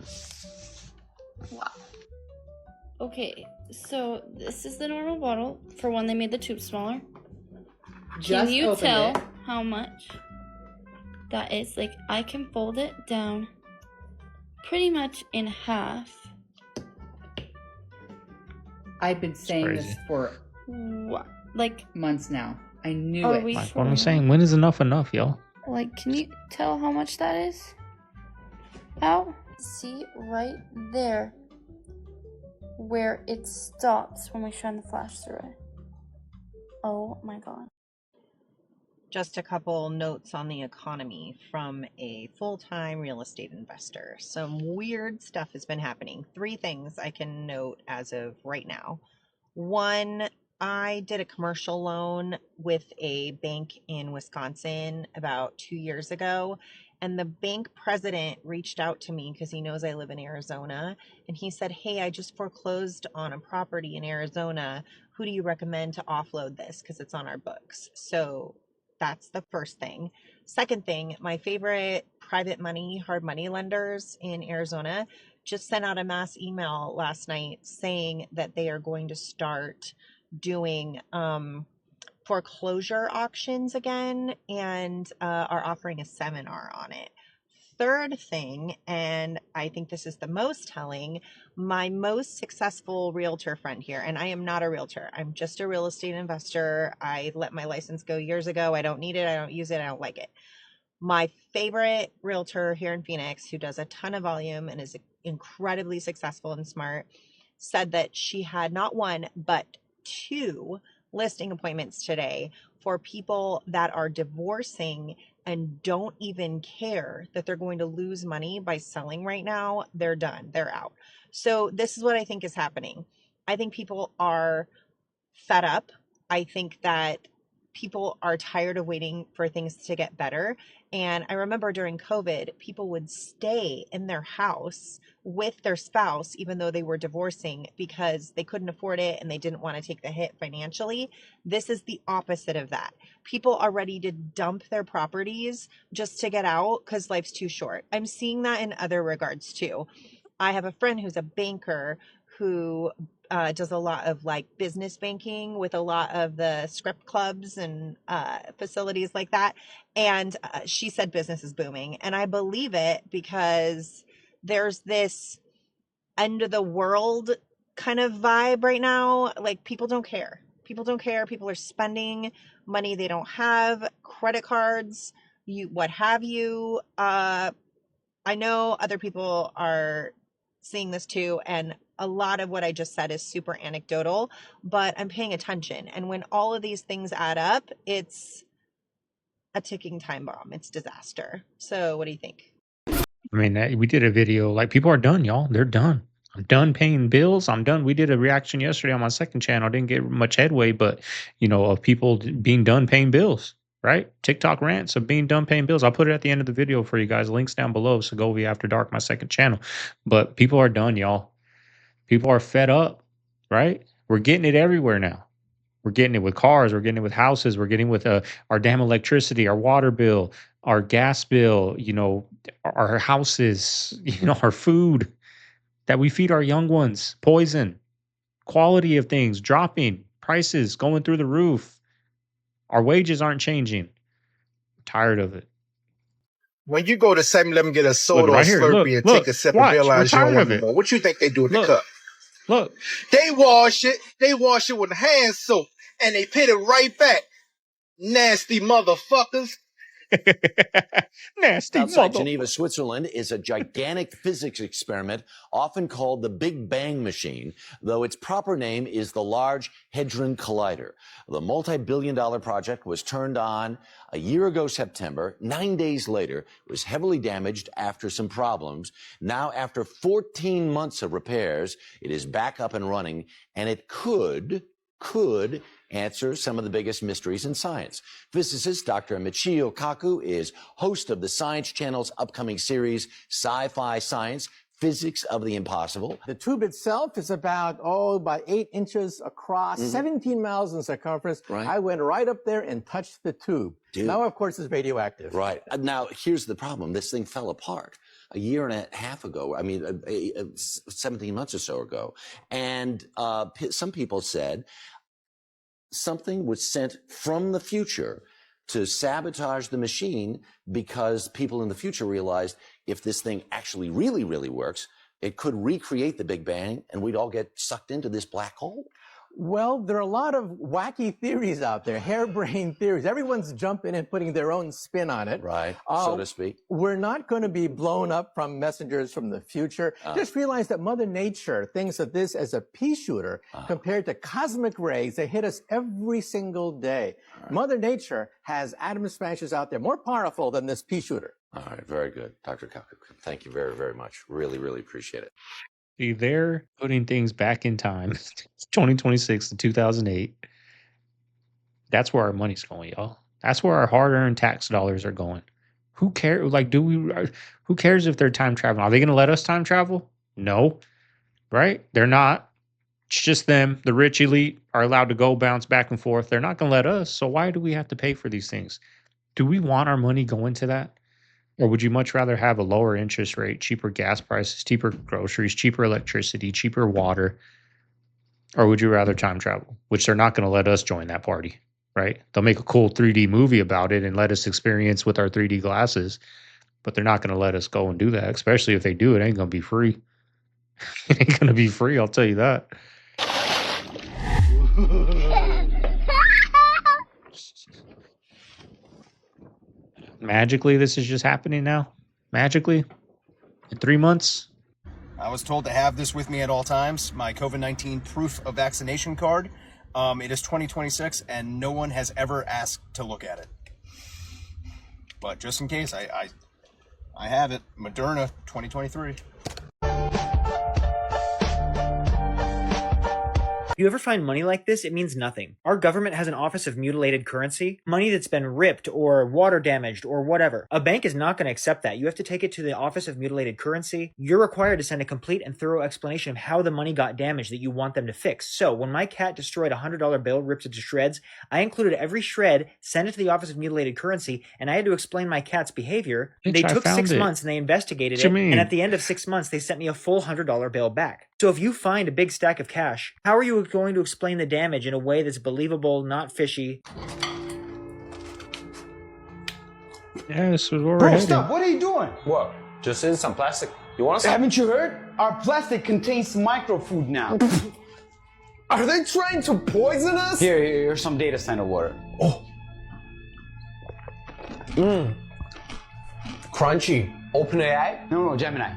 Speaker 9: Wow. Okay, so this is the normal bottle. For one, they made the tube smaller. Can you tell how much that is? Like, I can fold it down pretty much in half.
Speaker 10: I've been saying this for months now. I knew it.
Speaker 1: Like what I'm saying, when is enough, y'all?
Speaker 9: Like, can you tell how much that is? Out? See right there where it stops when we shine the flash through it. Oh my god.
Speaker 11: Just a couple notes on the economy from a full-time real estate investor. Some weird stuff has been happening. 3 things I can note as of right now. 1, I did a commercial loan with a bank in Wisconsin about 2 years ago, and the bank president reached out to me because he knows I live in Arizona, and he said, hey, I just foreclosed on a property in Arizona. Who do you recommend to offload this? Because it's on our books. So that's the first thing. Second thing, my favorite private money, hard money lenders in Arizona just sent out a mass email last night saying that they are going to start doing foreclosure auctions again and are offering a seminar on it. Third thing, and I think this is the most telling, my most successful realtor friend here, and I am not a realtor, I'm just a real estate investor. I let my license go years ago. I don't need it. I don't use it. I don't like it. My favorite realtor here in Phoenix, who does a ton of volume and is incredibly successful and smart, said that she had not 1, but 2 listing appointments today for people that are divorcing and don't even care that they're going to lose money by selling right now. They're done. They're out. So this is what I think is happening. I think people are fed up. I think that people are tired of waiting for things to get better. And I remember during COVID, people would stay in their house with their spouse, even though they were divorcing, because they couldn't afford it and they didn't want to take the hit financially. This is the opposite of that. People are ready to dump their properties just to get out because life's too short. I'm seeing that in other regards too. I have a friend who's a banker who does a lot of like business banking with a lot of the script clubs and facilities like that. And she said business is booming. And I believe it because there's this end of the world kind of vibe right now. Like people don't care. People don't care. People are spending money they don't have, credit cards, what have you. I know other people are seeing this too, and a lot of what I just said is super anecdotal, but I'm paying attention. And when all of these things add up, it's a ticking time bomb. It's disaster. So what do you think?
Speaker 1: I mean, we did a video. Like people are done, y'all. They're done. I'm done paying bills. I'm done. We did a reaction yesterday on my second channel. Didn't get much headway, but of people being done paying bills. Right? TikTok rants of being done paying bills. I'll put it at the end of the video for you guys. Links down below. Segovia After Dark, my second channel. But people are done, y'all. People are fed up. Right? We're getting it everywhere now. We're getting it with cars. We're getting it with houses. We're getting with our damn electricity, our water bill, our gas bill, our houses, our food that we feed our young ones, poison, quality of things dropping, prices going through the roof. Our wages aren't changing. I'm tired of it.
Speaker 12: When you go to 7-Eleven, get a soda
Speaker 1: Look,
Speaker 12: or
Speaker 1: right here.
Speaker 12: Slurpee and take a sip and realize you don't want no more, what you think they do in the cup?
Speaker 1: Look.
Speaker 12: They wash it. They wash it with hand soap and they put it right back. Nasty motherfuckers.
Speaker 1: Nasty
Speaker 13: Outside Geneva, Switzerland, is a gigantic physics experiment often called the Big Bang Machine, though its proper name is the Large Hadron Collider. The multi-billion-dollar project was turned on a year ago September. 9 days later, it was heavily damaged after some problems. Now, after 14 months of repairs, it is back up and running, and it could answer some of the biggest mysteries in science. Physicist Dr. Michio Kaku is host of the Science Channel's upcoming series, Sci-Fi Science, Physics of the Impossible.
Speaker 14: The tube itself is about 8 inches across, 17 miles in circumference.
Speaker 13: Right.
Speaker 14: I went right up there and touched the tube.
Speaker 13: Dude.
Speaker 14: Now, of course, it's radioactive.
Speaker 13: Right. Now, here's the problem. This thing fell apart a year and a half ago. 17 months or so ago. And some people said something was sent from the future to sabotage the machine because people in the future realized if this thing actually really, really works, it could recreate the Big Bang and we'd all get sucked into this black hole.
Speaker 14: Well, there are a lot of wacky theories out there, harebrained theories. Everyone's jumping and putting their own spin on it.
Speaker 13: Right, so to speak.
Speaker 14: We're not going to be blown up from messengers from the future. Just realize that Mother Nature thinks of this as a pea shooter compared to cosmic rays that hit us every single day. Right. Mother Nature has atom smashers out there more powerful than this pea shooter.
Speaker 13: All right, very good. Dr. Kaku, thank you very, very much. Really, really appreciate it.
Speaker 1: See, they're putting things back in time, 2026 to 2008. That's where our money's going, y'all. That's where our hard-earned tax dollars are going. Who cares? Who cares if they're time traveling? Are they going to let us time travel? No, right? They're not. It's just them. The rich elite are allowed to go bounce back and forth. They're not going to let us. So why do we have to pay for these things? Do we want our money going to that? Or would you much rather have a lower interest rate, cheaper gas prices, cheaper groceries, cheaper electricity, cheaper water? Or would you rather time travel, which they're not going to let us join that party, right? They'll make a cool 3D movie about it and let us experience with our 3D glasses, but they're not going to let us go and do that, especially if they do. It ain't going to be free. It ain't going to be free, I'll tell you that. Magically, this is just happening now? Magically? In 3 months?
Speaker 26: I was told to have this with me at all times, my COVID-19 proof of vaccination card. It is 2026, and no one has ever asked to look at it. But just in case, I have it. Moderna 2023.
Speaker 2: You ever find money like this? It means nothing. Our government has an office of mutilated currency, money that's been ripped or water damaged or whatever. A bank is not going to accept that. You have to take it to the office of mutilated currency. You're required to send a complete and thorough explanation of how the money got damaged that you want them to fix. So when my cat destroyed a $100 bill, ripped it to shreds, I included every shred, sent it to the office of mutilated currency, and I had to explain my cat's behavior.
Speaker 1: Bitch,
Speaker 2: They
Speaker 1: I
Speaker 2: took
Speaker 1: found
Speaker 2: 6
Speaker 1: it.
Speaker 2: months and they investigated
Speaker 1: What you
Speaker 2: it.
Speaker 1: mean?
Speaker 2: And at the end of 6 months, they sent me a full $100 bill back. So if you find a big stack of cash, how are you going to explain the damage in a way that's believable, not fishy?
Speaker 1: Yeah, this is where we're
Speaker 15: Bro,
Speaker 1: headed.
Speaker 15: stop. What are you doing?
Speaker 24: What? Just in some plastic. You want some?
Speaker 15: Haven't you heard? Our plastic contains microfood now.
Speaker 24: Are they trying to poison us?
Speaker 15: Here's some data center water.
Speaker 24: Oh. Crunchy. OpenAI?
Speaker 15: No, Gemini.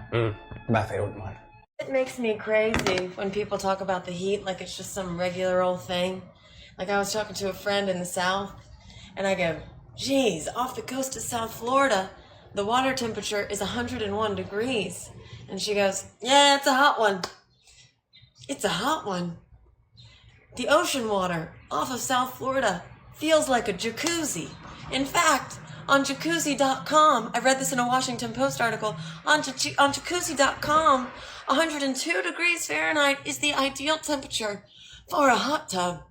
Speaker 24: My favorite one.
Speaker 16: It makes me crazy when people talk about the heat like it's just some regular old thing. Like I was talking to a friend in the South, and I go, geez, off the coast of South Florida, the water temperature is 101 degrees. And she goes, yeah, it's a hot one. It's a hot one. The ocean water off of South Florida feels like a jacuzzi. In fact, on jacuzzi.com, I read this in a Washington Post article, on jacuzzi.com, 102 degrees Fahrenheit is the ideal temperature for a hot tub.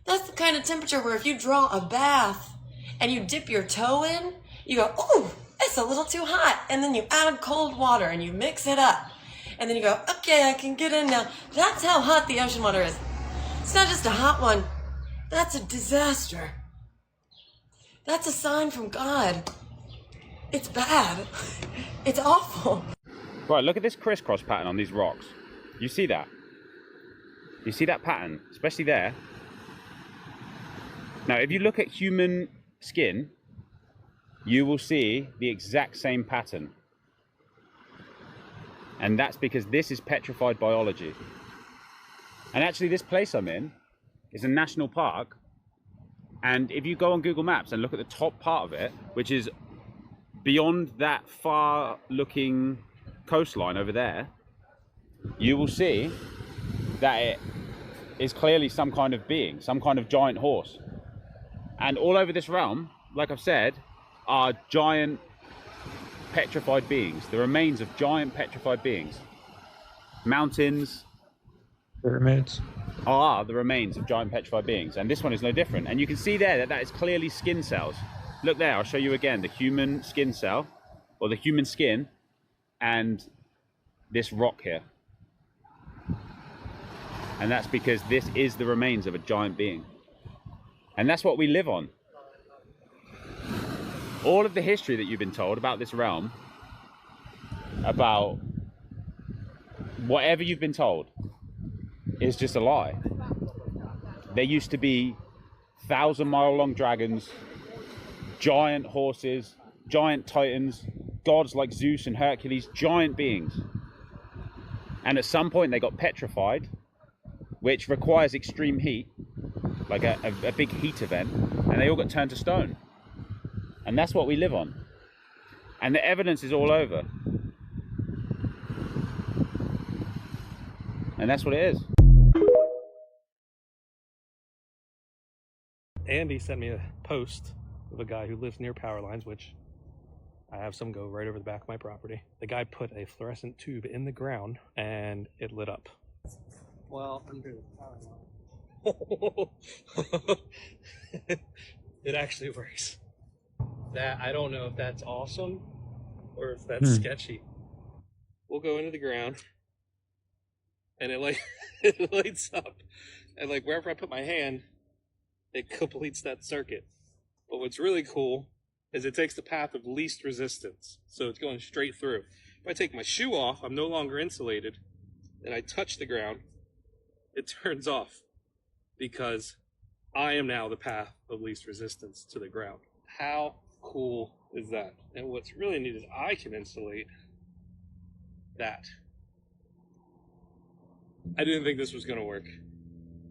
Speaker 16: That's the kind of temperature where if you draw a bath and you dip your toe in, you go, ooh, it's a little too hot. And then you add cold water and you mix it up. And then you go, okay, I can get in now. That's how hot the ocean water is. It's not just a hot one. That's a disaster. That's a sign from God. It's bad. It's awful.
Speaker 17: Right, look at this crisscross pattern on these rocks. You see that? You see that pattern, especially there? Now, if you look at human skin, you will see the exact same pattern. And that's because this is petrified biology. And actually, this place I'm in is a national park. And if you go on Google Maps and look at the top part of it, which is beyond that far-looking coastline over there, you will see that it is clearly some kind of being, some kind of giant horse. And all over this realm, like I've said, are giant petrified beings, the remains of giant petrified beings. Mountains,
Speaker 1: pyramids
Speaker 17: are the remains of giant petrified beings, and this one is no different. And you can see there that that is clearly skin cells. Look there, I'll show you again, the human skin cell, or the human skin, and this rock here. And that's because this is the remains of a giant being. And that's what we live on. All of the history that you've been told about this realm, about whatever you've been told, is just a lie. There used to be 1,000-mile-long dragons, giant horses, giant titans, gods like Zeus and Hercules, giant beings. And at some point they got petrified, which requires extreme heat, like a big heat event, and they all got turned to stone. And that's what we live on. And the evidence is all over. And that's what it is.
Speaker 18: Andy sent me a post of a guy who lives near power lines, which I have some go right over the back of my property. The guy put a fluorescent tube in the ground and it lit up. Well, under the power line. It actually works. That, I don't know if that's awesome or if that's sketchy. We'll go into the ground and it it lights up, and like wherever I put my hand, it completes that circuit. But what's really cool is it takes the path of least resistance, so it's going straight through. If I take my shoe off, I'm no longer insulated, and I touch the ground, it turns off because I am now the path of least resistance to the ground. How cool is that? And what's really neat is I can insulate that. I didn't think this was going to work.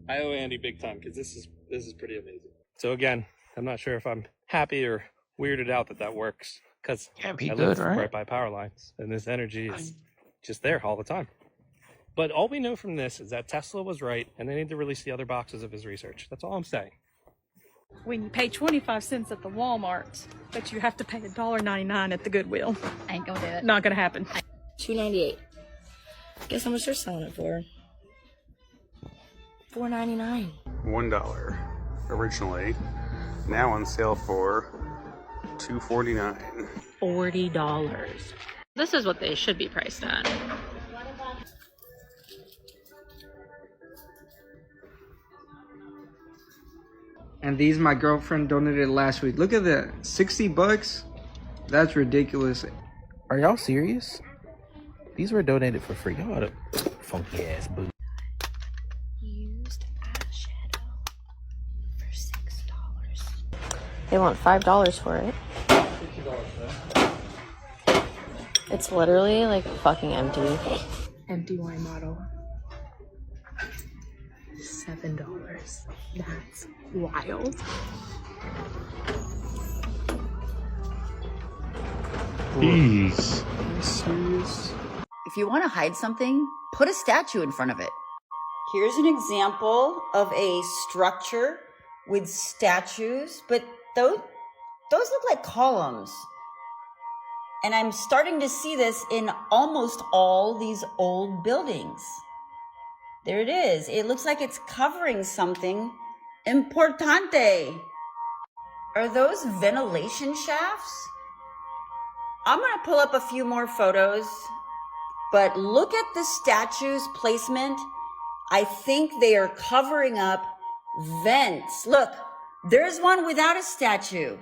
Speaker 18: I owe Andy big time because this is pretty amazing. So again, I'm not sure if I'm happy or weirded out that that works, because
Speaker 1: can't be
Speaker 18: I
Speaker 1: good,
Speaker 18: live
Speaker 1: right?
Speaker 18: right by power lines, and this energy is just there all the time. But all we know from this is that Tesla was right, and they need to release the other boxes of his research. That's all I'm saying.
Speaker 30: When you pay 25 cents at the Walmart, but you have to pay $1.99 at the Goodwill.
Speaker 9: Ain't gonna do it.
Speaker 30: Not gonna happen.
Speaker 16: $2.98. Guess how much they're selling it for? $4.99.
Speaker 3: $1 originally, now on sale for $2.49.
Speaker 30: $40.
Speaker 9: This is what they should be priced at.
Speaker 5: And these my girlfriend donated last week. Look at that, 60 bucks? That's ridiculous.
Speaker 7: Are y'all serious? These were donated for free. Y'all are funky ass boo.
Speaker 30: Used eyeshadow for $6.
Speaker 16: They want $5 for it. It's literally like fucking empty.
Speaker 30: Empty wine bottle. $7. That's wild.
Speaker 1: Jeez.
Speaker 5: Are you serious?
Speaker 10: If you want to hide something, put a statue in front of it.
Speaker 19: Here's an example of a structure with statues, but those look like columns. And I'm starting to see this in almost all these old buildings. There it is. It looks like it's covering something importante. Are those ventilation shafts? I'm gonna pull up a few more photos, but look at the statue's placement. I think they are covering up vents. Look, there's one without a statue.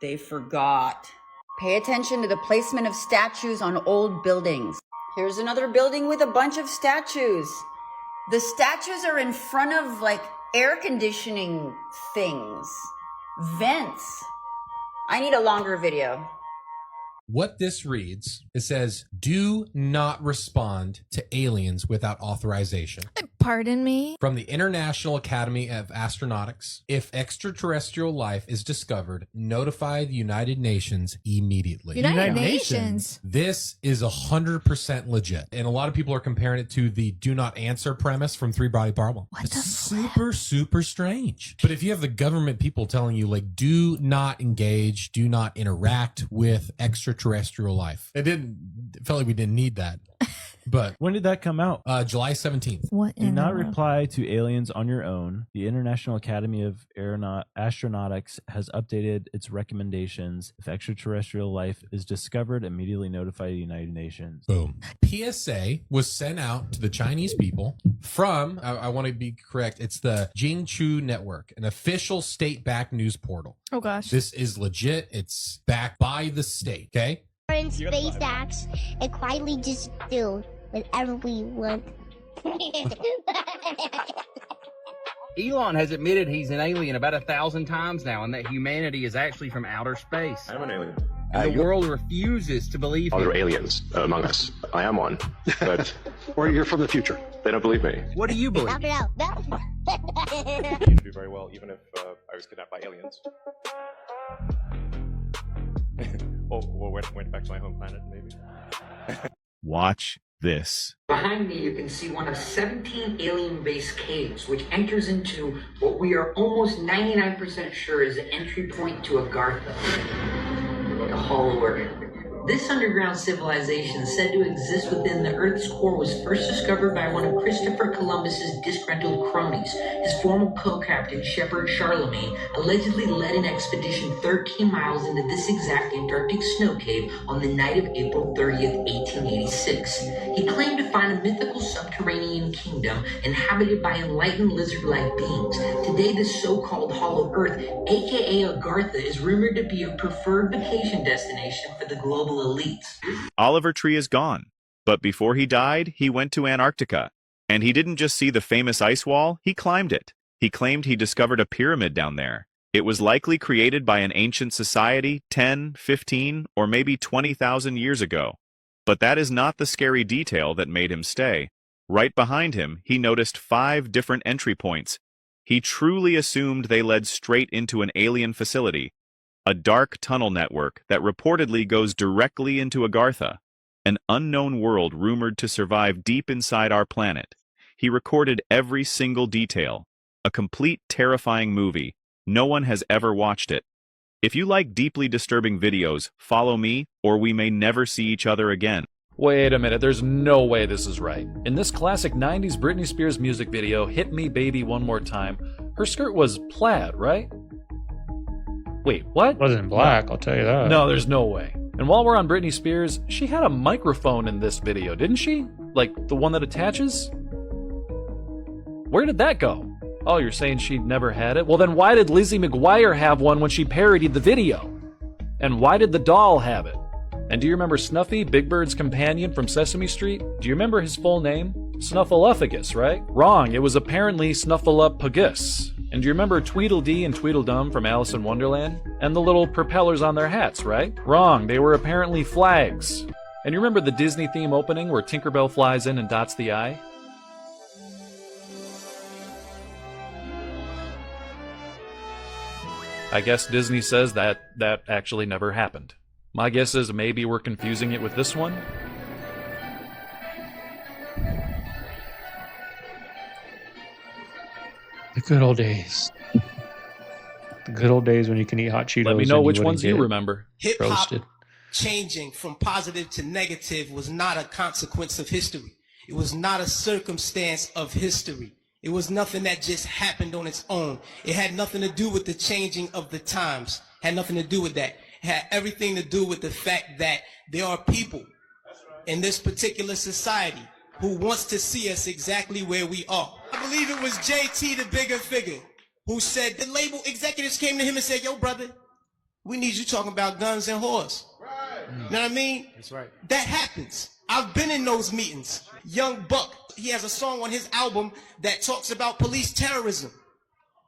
Speaker 19: They forgot.
Speaker 10: Pay attention to the placement of statues on old buildings.
Speaker 19: Here's another building with a bunch of statues. The statues are in front of like air conditioning things, vents. I need a longer video.
Speaker 20: What this reads, it says, do not respond to aliens without authorization.
Speaker 30: Pardon me?
Speaker 20: From the International Academy of Astronautics, if extraterrestrial life is discovered, notify the United Nations immediately.
Speaker 30: United Nations?
Speaker 20: This is 100% legit. And a lot of people are comparing it to the do not answer premise from Three Body Problem. It's super strange. But if you have the government people telling you, like, do not engage, do not interact with extraterrestrial life. It felt like we didn't need that. But
Speaker 21: when did that come out?
Speaker 20: July 17th.
Speaker 30: What?
Speaker 21: Do not reply to aliens on your own. The International Academy of Astronautics has updated its recommendations. If extraterrestrial life is discovered, immediately notify the United Nations.
Speaker 20: Boom. PSA was sent out to the Chinese people from, I want to be correct, it's the Jingchu Network, an official state-backed news portal.
Speaker 30: Oh, gosh.
Speaker 20: This is legit. It's backed by the state, okay?
Speaker 23: In space acts and quietly just do whatever we want.
Speaker 15: Elon has admitted he's an alien about 1,000 times now, and that humanity is actually from outer space.
Speaker 25: I'm an alien.
Speaker 15: And the world refuses to believe
Speaker 25: Other
Speaker 15: him.
Speaker 25: aliens among us. I am one, but or you're from the future. They don't believe me.
Speaker 15: What do you believe?
Speaker 23: Knock it out.
Speaker 25: You do very well, even if I was kidnapped by aliens. or went back to my home planet, maybe.
Speaker 21: Watch this.
Speaker 27: Behind me, you can see one of 17 alien-based caves, which enters into what we are almost 99% sure is the entry point to Agartha, the Hollow Earth. This underground civilization, said to exist within the Earth's core, was first discovered by one of Christopher Columbus's disgruntled cronies. His former co-captain, Shepard Charlemagne, allegedly led an expedition 13 miles into this exact Antarctic snow cave on the night of April 30th, 1886. He claimed to find a mythical subterranean kingdom inhabited by enlightened lizard-like beings. Today, this so-called Hollow Earth, aka Agartha, is rumored to be a preferred vacation destination for the global elites.
Speaker 29: Oliver Tree is gone, but before he died, he went to Antarctica. And he didn't just see the famous ice wall, he climbed it. He claimed he discovered a pyramid down there. It was likely created by an ancient society 10, 15, or maybe 20,000 years ago. But that is not the scary detail that made him stay. Right behind him, he noticed 5 different entry points. He truly assumed they led straight into an alien facility, a dark tunnel network that reportedly goes directly into Agartha. an unknown world rumored to survive deep inside our planet. He recorded every single detail. A complete terrifying movie. No one has ever watched it. If you like deeply disturbing videos, follow me, or we may never see each other again.
Speaker 4: Wait a minute, there's no way this is right. In this classic 90s Britney Spears music video, Hit Me Baby One More Time, her skirt was plaid, right? Wait, what?
Speaker 1: Wasn't black, I'll tell you that.
Speaker 4: No, there's no way. And while we're on Britney Spears, she had a microphone in this video, didn't she? Like, the one that attaches? Where did that go? Oh, you're saying she never had it? Well, then why did Lizzie McGuire have one when she parodied the video? And why did the doll have it? And do you remember Snuffy, Big Bird's companion from Sesame Street? Do you remember his full name? Snuffleupagus, right? Wrong, it was apparently Snuffleupagus. And do you remember Tweedledee and Tweedledum from Alice in Wonderland? And the little propellers on their hats, right? Wrong, they were apparently flags. And you remember the Disney theme opening where Tinkerbell flies in and dots the I? I guess Disney says that actually never happened. My guess is maybe we're confusing it with this one.
Speaker 1: The good old days. The good old days when you can eat hot Cheetos.
Speaker 4: Let me know
Speaker 1: and
Speaker 4: which
Speaker 1: wouldn't
Speaker 4: ones you
Speaker 1: get
Speaker 4: remember.
Speaker 6: Hip-hop
Speaker 1: roasted.
Speaker 6: changing from positive to negative was not a consequence of history. It was not a circumstance of history. It was nothing that just happened on its own. It had nothing to do with the changing of the times. It had nothing to do with that. It had everything to do with the fact that there are people in this particular society who wants to see us exactly where we are. I believe it was JT, the bigger figure, who said the label executives came to him and said, yo, brother, we need you talking about guns and whores. Right. You know what I mean? That's right. That happens. I've been in those meetings. Young Buck, he has a song on his album that talks about police terrorism.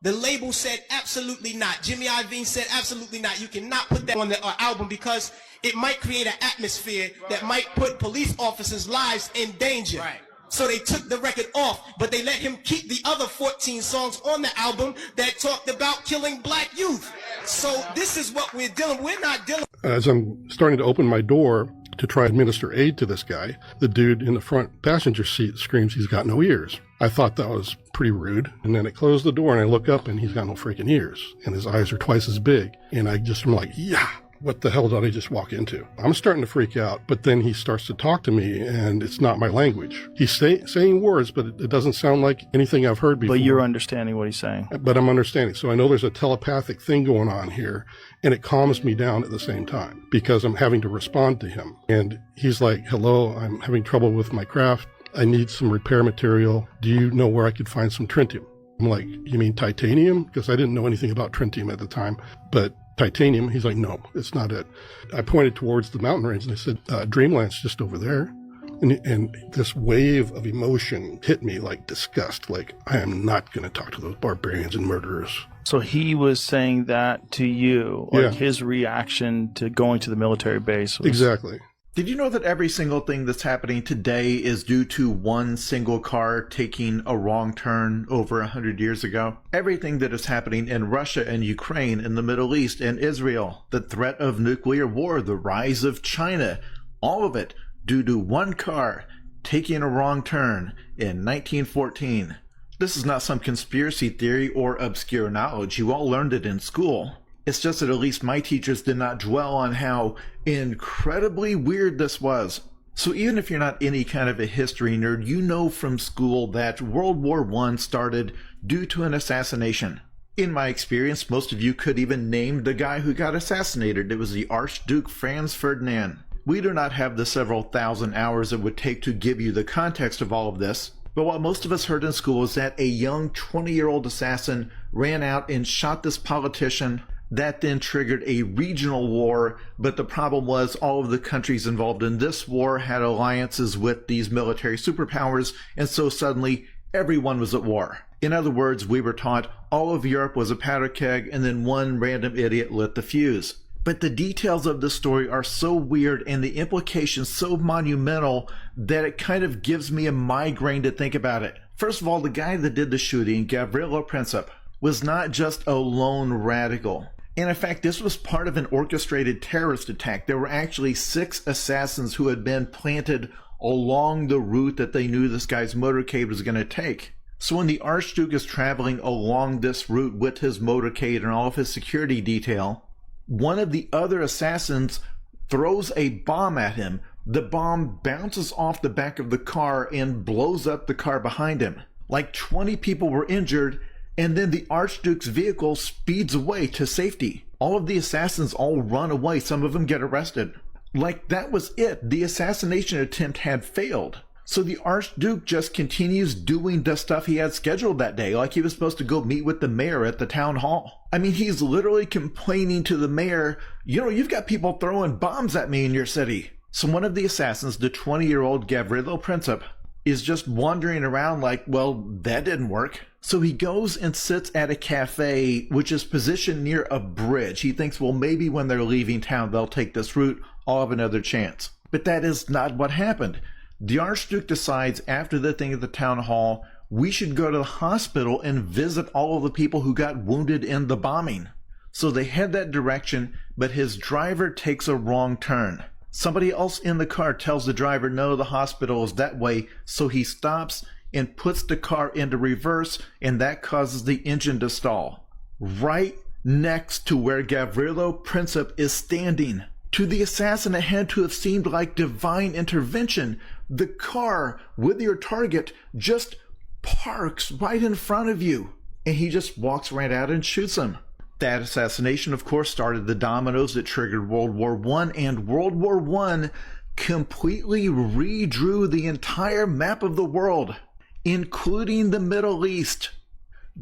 Speaker 6: The label said absolutely not. Jimmy Iovine said absolutely not. You cannot put that on the album because it might create an atmosphere that might put police officers' lives in danger. Right. So they took the record off, but they let him keep the other 14 songs on the album that talked about killing black youth. So this is what we're dealing with. We're not dealing.
Speaker 25: As I'm starting to open my door to try and administer aid to this guy, the dude in the front passenger seat screams he's got no ears. I thought that was pretty rude. And then I closed the door and I look up and he's got no freaking ears. And his eyes are twice as big. And I just am like, yeah, what the hell did I just walk into? I'm starting to freak out, but then he starts to talk to me and it's not my language. He's saying words, but it doesn't sound like anything I've heard before.
Speaker 8: But you're understanding what he's saying.
Speaker 25: But I'm understanding. So I know there's a telepathic thing going on here, and it calms me down at the same time because I'm having to respond to him. And he's like, hello, I'm having trouble with my craft. I need some repair material. Do you know where I could find some tritium? I'm like, you mean titanium? Because I didn't know anything about tritium at the time. But titanium, he's like, no, it's not it. I pointed towards the mountain range and I said, Dreamland's just over there. And this wave of emotion hit me like disgust. Like, I am not going to talk to those barbarians and murderers.
Speaker 8: So he was saying that to you, like
Speaker 25: Yeah.
Speaker 8: his reaction to going to the military base was...
Speaker 25: Exactly.
Speaker 11: Did you know that every single thing that's happening today is due to one single car taking a wrong turn over 100 years ago? Everything that is happening in Russia and Ukraine, in the Middle East and Israel, the threat of nuclear war, the rise of China, all of it due to one car taking a wrong turn in 1914. This is not some conspiracy theory or obscure knowledge. You all learned it in school. It's just that at least my teachers did not dwell on how incredibly weird this was. So even if you're not any kind of a history nerd, you know from school that World War I started due to an assassination. In my experience, most of you could even name the guy who got assassinated. It was the Archduke Franz Ferdinand. We do not have the several thousand hours it would take to give you the context of all of this. But what most of us heard in school is that a young 20-year-old assassin ran out and shot this politician. That then triggered a regional war, but the problem was all of the countries involved in this war had alliances with these military superpowers, and so suddenly everyone was at war. In other words, we were taught all of Europe was a powder keg, and then one random idiot lit the fuse. But the details of this story are so weird and the implications so monumental that it kind of gives me a migraine to think about it. First of all, the guy that did the shooting, Gavrilo Princip, was not just a lone radical. And in fact, this was part of an orchestrated terrorist attack. There were actually 6 assassins who had been planted along the route that they knew this guy's motorcade was going to take. So when the Archduke is traveling along this route with his motorcade and all of his security detail, one of the other assassins throws a bomb at him. The bomb bounces off the back of the car and blows up the car behind him. Like 20 people were injured, and then the Archduke's vehicle speeds away to safety. All of the assassins all run away. Some of them get arrested. Like that was it. The assassination attempt had failed. So the Archduke just continues doing the stuff he had scheduled that day, like he was supposed to go meet with the mayor at the town hall. I mean, he's literally complaining to the mayor, you've got people throwing bombs at me in your city. So one of the assassins, the 20-year-old Gavrilo Princip, is just wandering around like, well, that didn't work. So he goes and sits at a cafe, which is positioned near a bridge. He thinks, well, maybe when they're leaving town, they'll take this route. I'll have another chance. But that is not what happened. The Archduke decides after the thing at the town hall, we should go to the hospital and visit all of the people who got wounded in the bombing. So they head that direction, but his driver takes a wrong turn. Somebody else in the car tells the driver, no, the hospital is that way, so he stops and puts the car into reverse, and that causes the engine to stall. Right next to where Gavrilo Princip is standing. To the assassin, it had to have seemed like divine intervention. The car with your target just parks right in front of you, and he just walks right out and shoots him. That assassination, of course, started the dominoes that triggered World War I, and World War I completely redrew the entire map of the world, including the Middle East.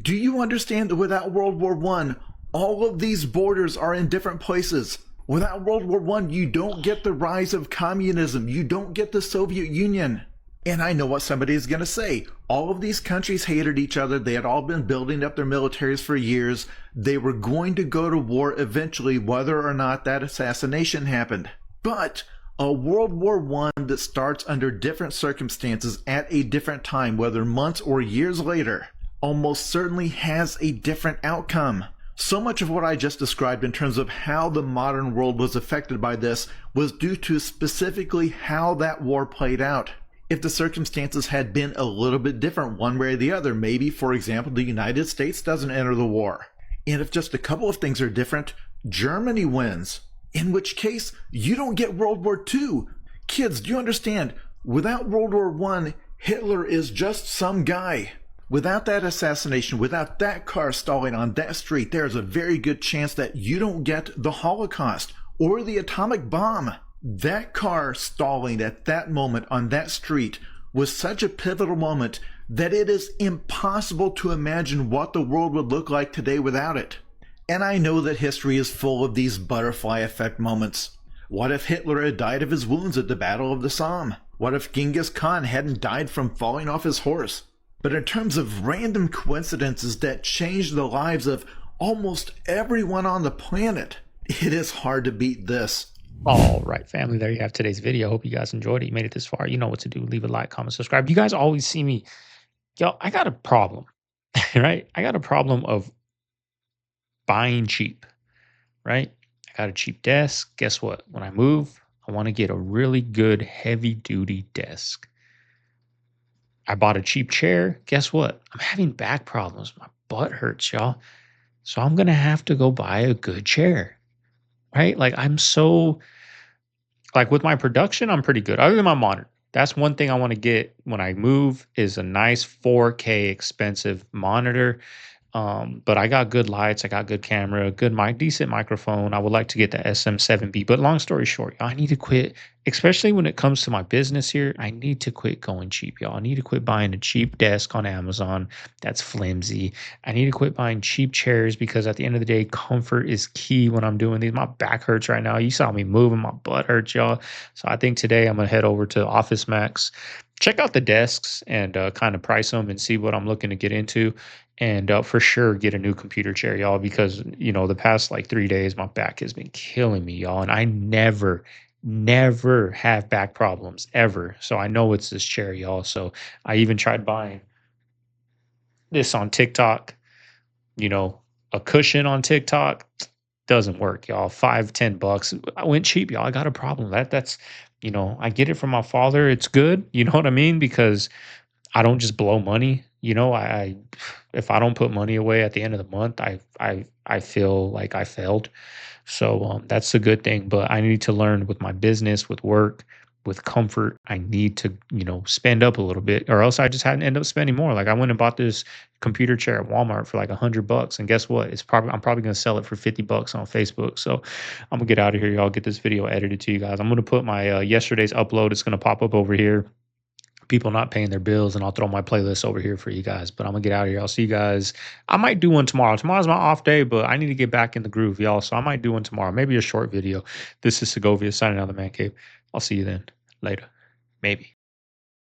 Speaker 11: Do you understand that without World War I, all of these borders are in different places? Without World War I, you don't get the rise of communism. You don't get the Soviet Union. And I know what somebody is going to say. All of these countries hated each other. They had all been building up their militaries for years. They were going to go to war eventually, whether or not that assassination happened. But a World War I that starts under different circumstances at a different time, whether months or years later, almost certainly has a different outcome. So much of what I just described in terms of how the modern world was affected by this was due to specifically how that war played out. If the circumstances had been a little bit different one way or the other, maybe, for example, the United States doesn't enter the war. And if just a couple of things are different, Germany wins. In which case, you don't get World War II. Kids, do you understand? Without World War I, Hitler is just some guy. Without that assassination, without that car stalling on that street, there's a very good chance that you don't get the Holocaust or the atomic bomb. That car stalling at that moment on that street was such a pivotal moment that it is impossible to imagine what the world would look like today without it. And I know that history is full of these butterfly effect moments. What if Hitler had died of his wounds at the Battle of the Somme? What if Genghis Khan hadn't died from falling off his horse? But in terms of random coincidences that changed the lives of almost everyone on the planet, it is hard to beat this.
Speaker 1: All right, family, there you have today's video. Hope you guys enjoyed it. You made it this far. You know what to do. Leave a like, comment, subscribe. You guys always see me. Yo, I got a problem, right? I got a problem of buying cheap, right? I got a cheap desk. Guess what? When I move, I want to get a really good heavy-duty desk. I bought a cheap chair. Guess what? I'm having back problems. My butt hurts, y'all. So I'm going to have to go buy a good chair, right? Like with my production, I'm pretty good. Other than my monitor. That's one thing I want to get when I move is a nice 4K expensive monitor. But I got good lights. I got good camera, good mic, decent microphone. I would like to get the SM7B. But long story short, I need to quit, especially when it comes to my business here. I need to quit going cheap, y'all. I need to quit buying a cheap desk on Amazon that's flimsy. I need to quit buying cheap chairs because at the end of the day, comfort is key when I'm doing these. My back hurts right now. You saw me moving. My butt hurts, y'all. So I think today I'm going to head over to Office Max, check out the desks and kind of price them and see what I'm looking to get into. And for sure, get a new computer chair, y'all, because, the past 3 days, my back has been killing me, y'all. And I never have back problems, ever. So I know it's this chair, y'all. So I even tried buying this on TikTok, a cushion on TikTok. doesn't work, y'all. 5, $10. I went cheap, y'all. I got a problem. That's I get it from my father. It's good. You know what I mean? Because I don't just blow money. I if I don't put money away at the end of the month, I feel like I failed. So that's a good thing. But I need to learn with my business, with work, with comfort. I need to, spend up a little bit, or else I just hadn't end up spending more. Like I went and bought this computer chair at Walmart for like $100, and guess what? I'm probably gonna sell it for $50 on Facebook. So I'm gonna get out of here, y'all. Get this video edited to you guys. I'm gonna put my yesterday's upload. It's gonna pop up over here. People not paying their bills, and I'll throw my playlist over here for you guys. But I'm gonna get out of here. I'll see you guys. I might do one tomorrow. Tomorrow's my off day, but I need to get back in the groove, y'all. So I might do one tomorrow. Maybe a short video. This is Segovia signing out of the Man Cave. I'll see you then. Later. Maybe.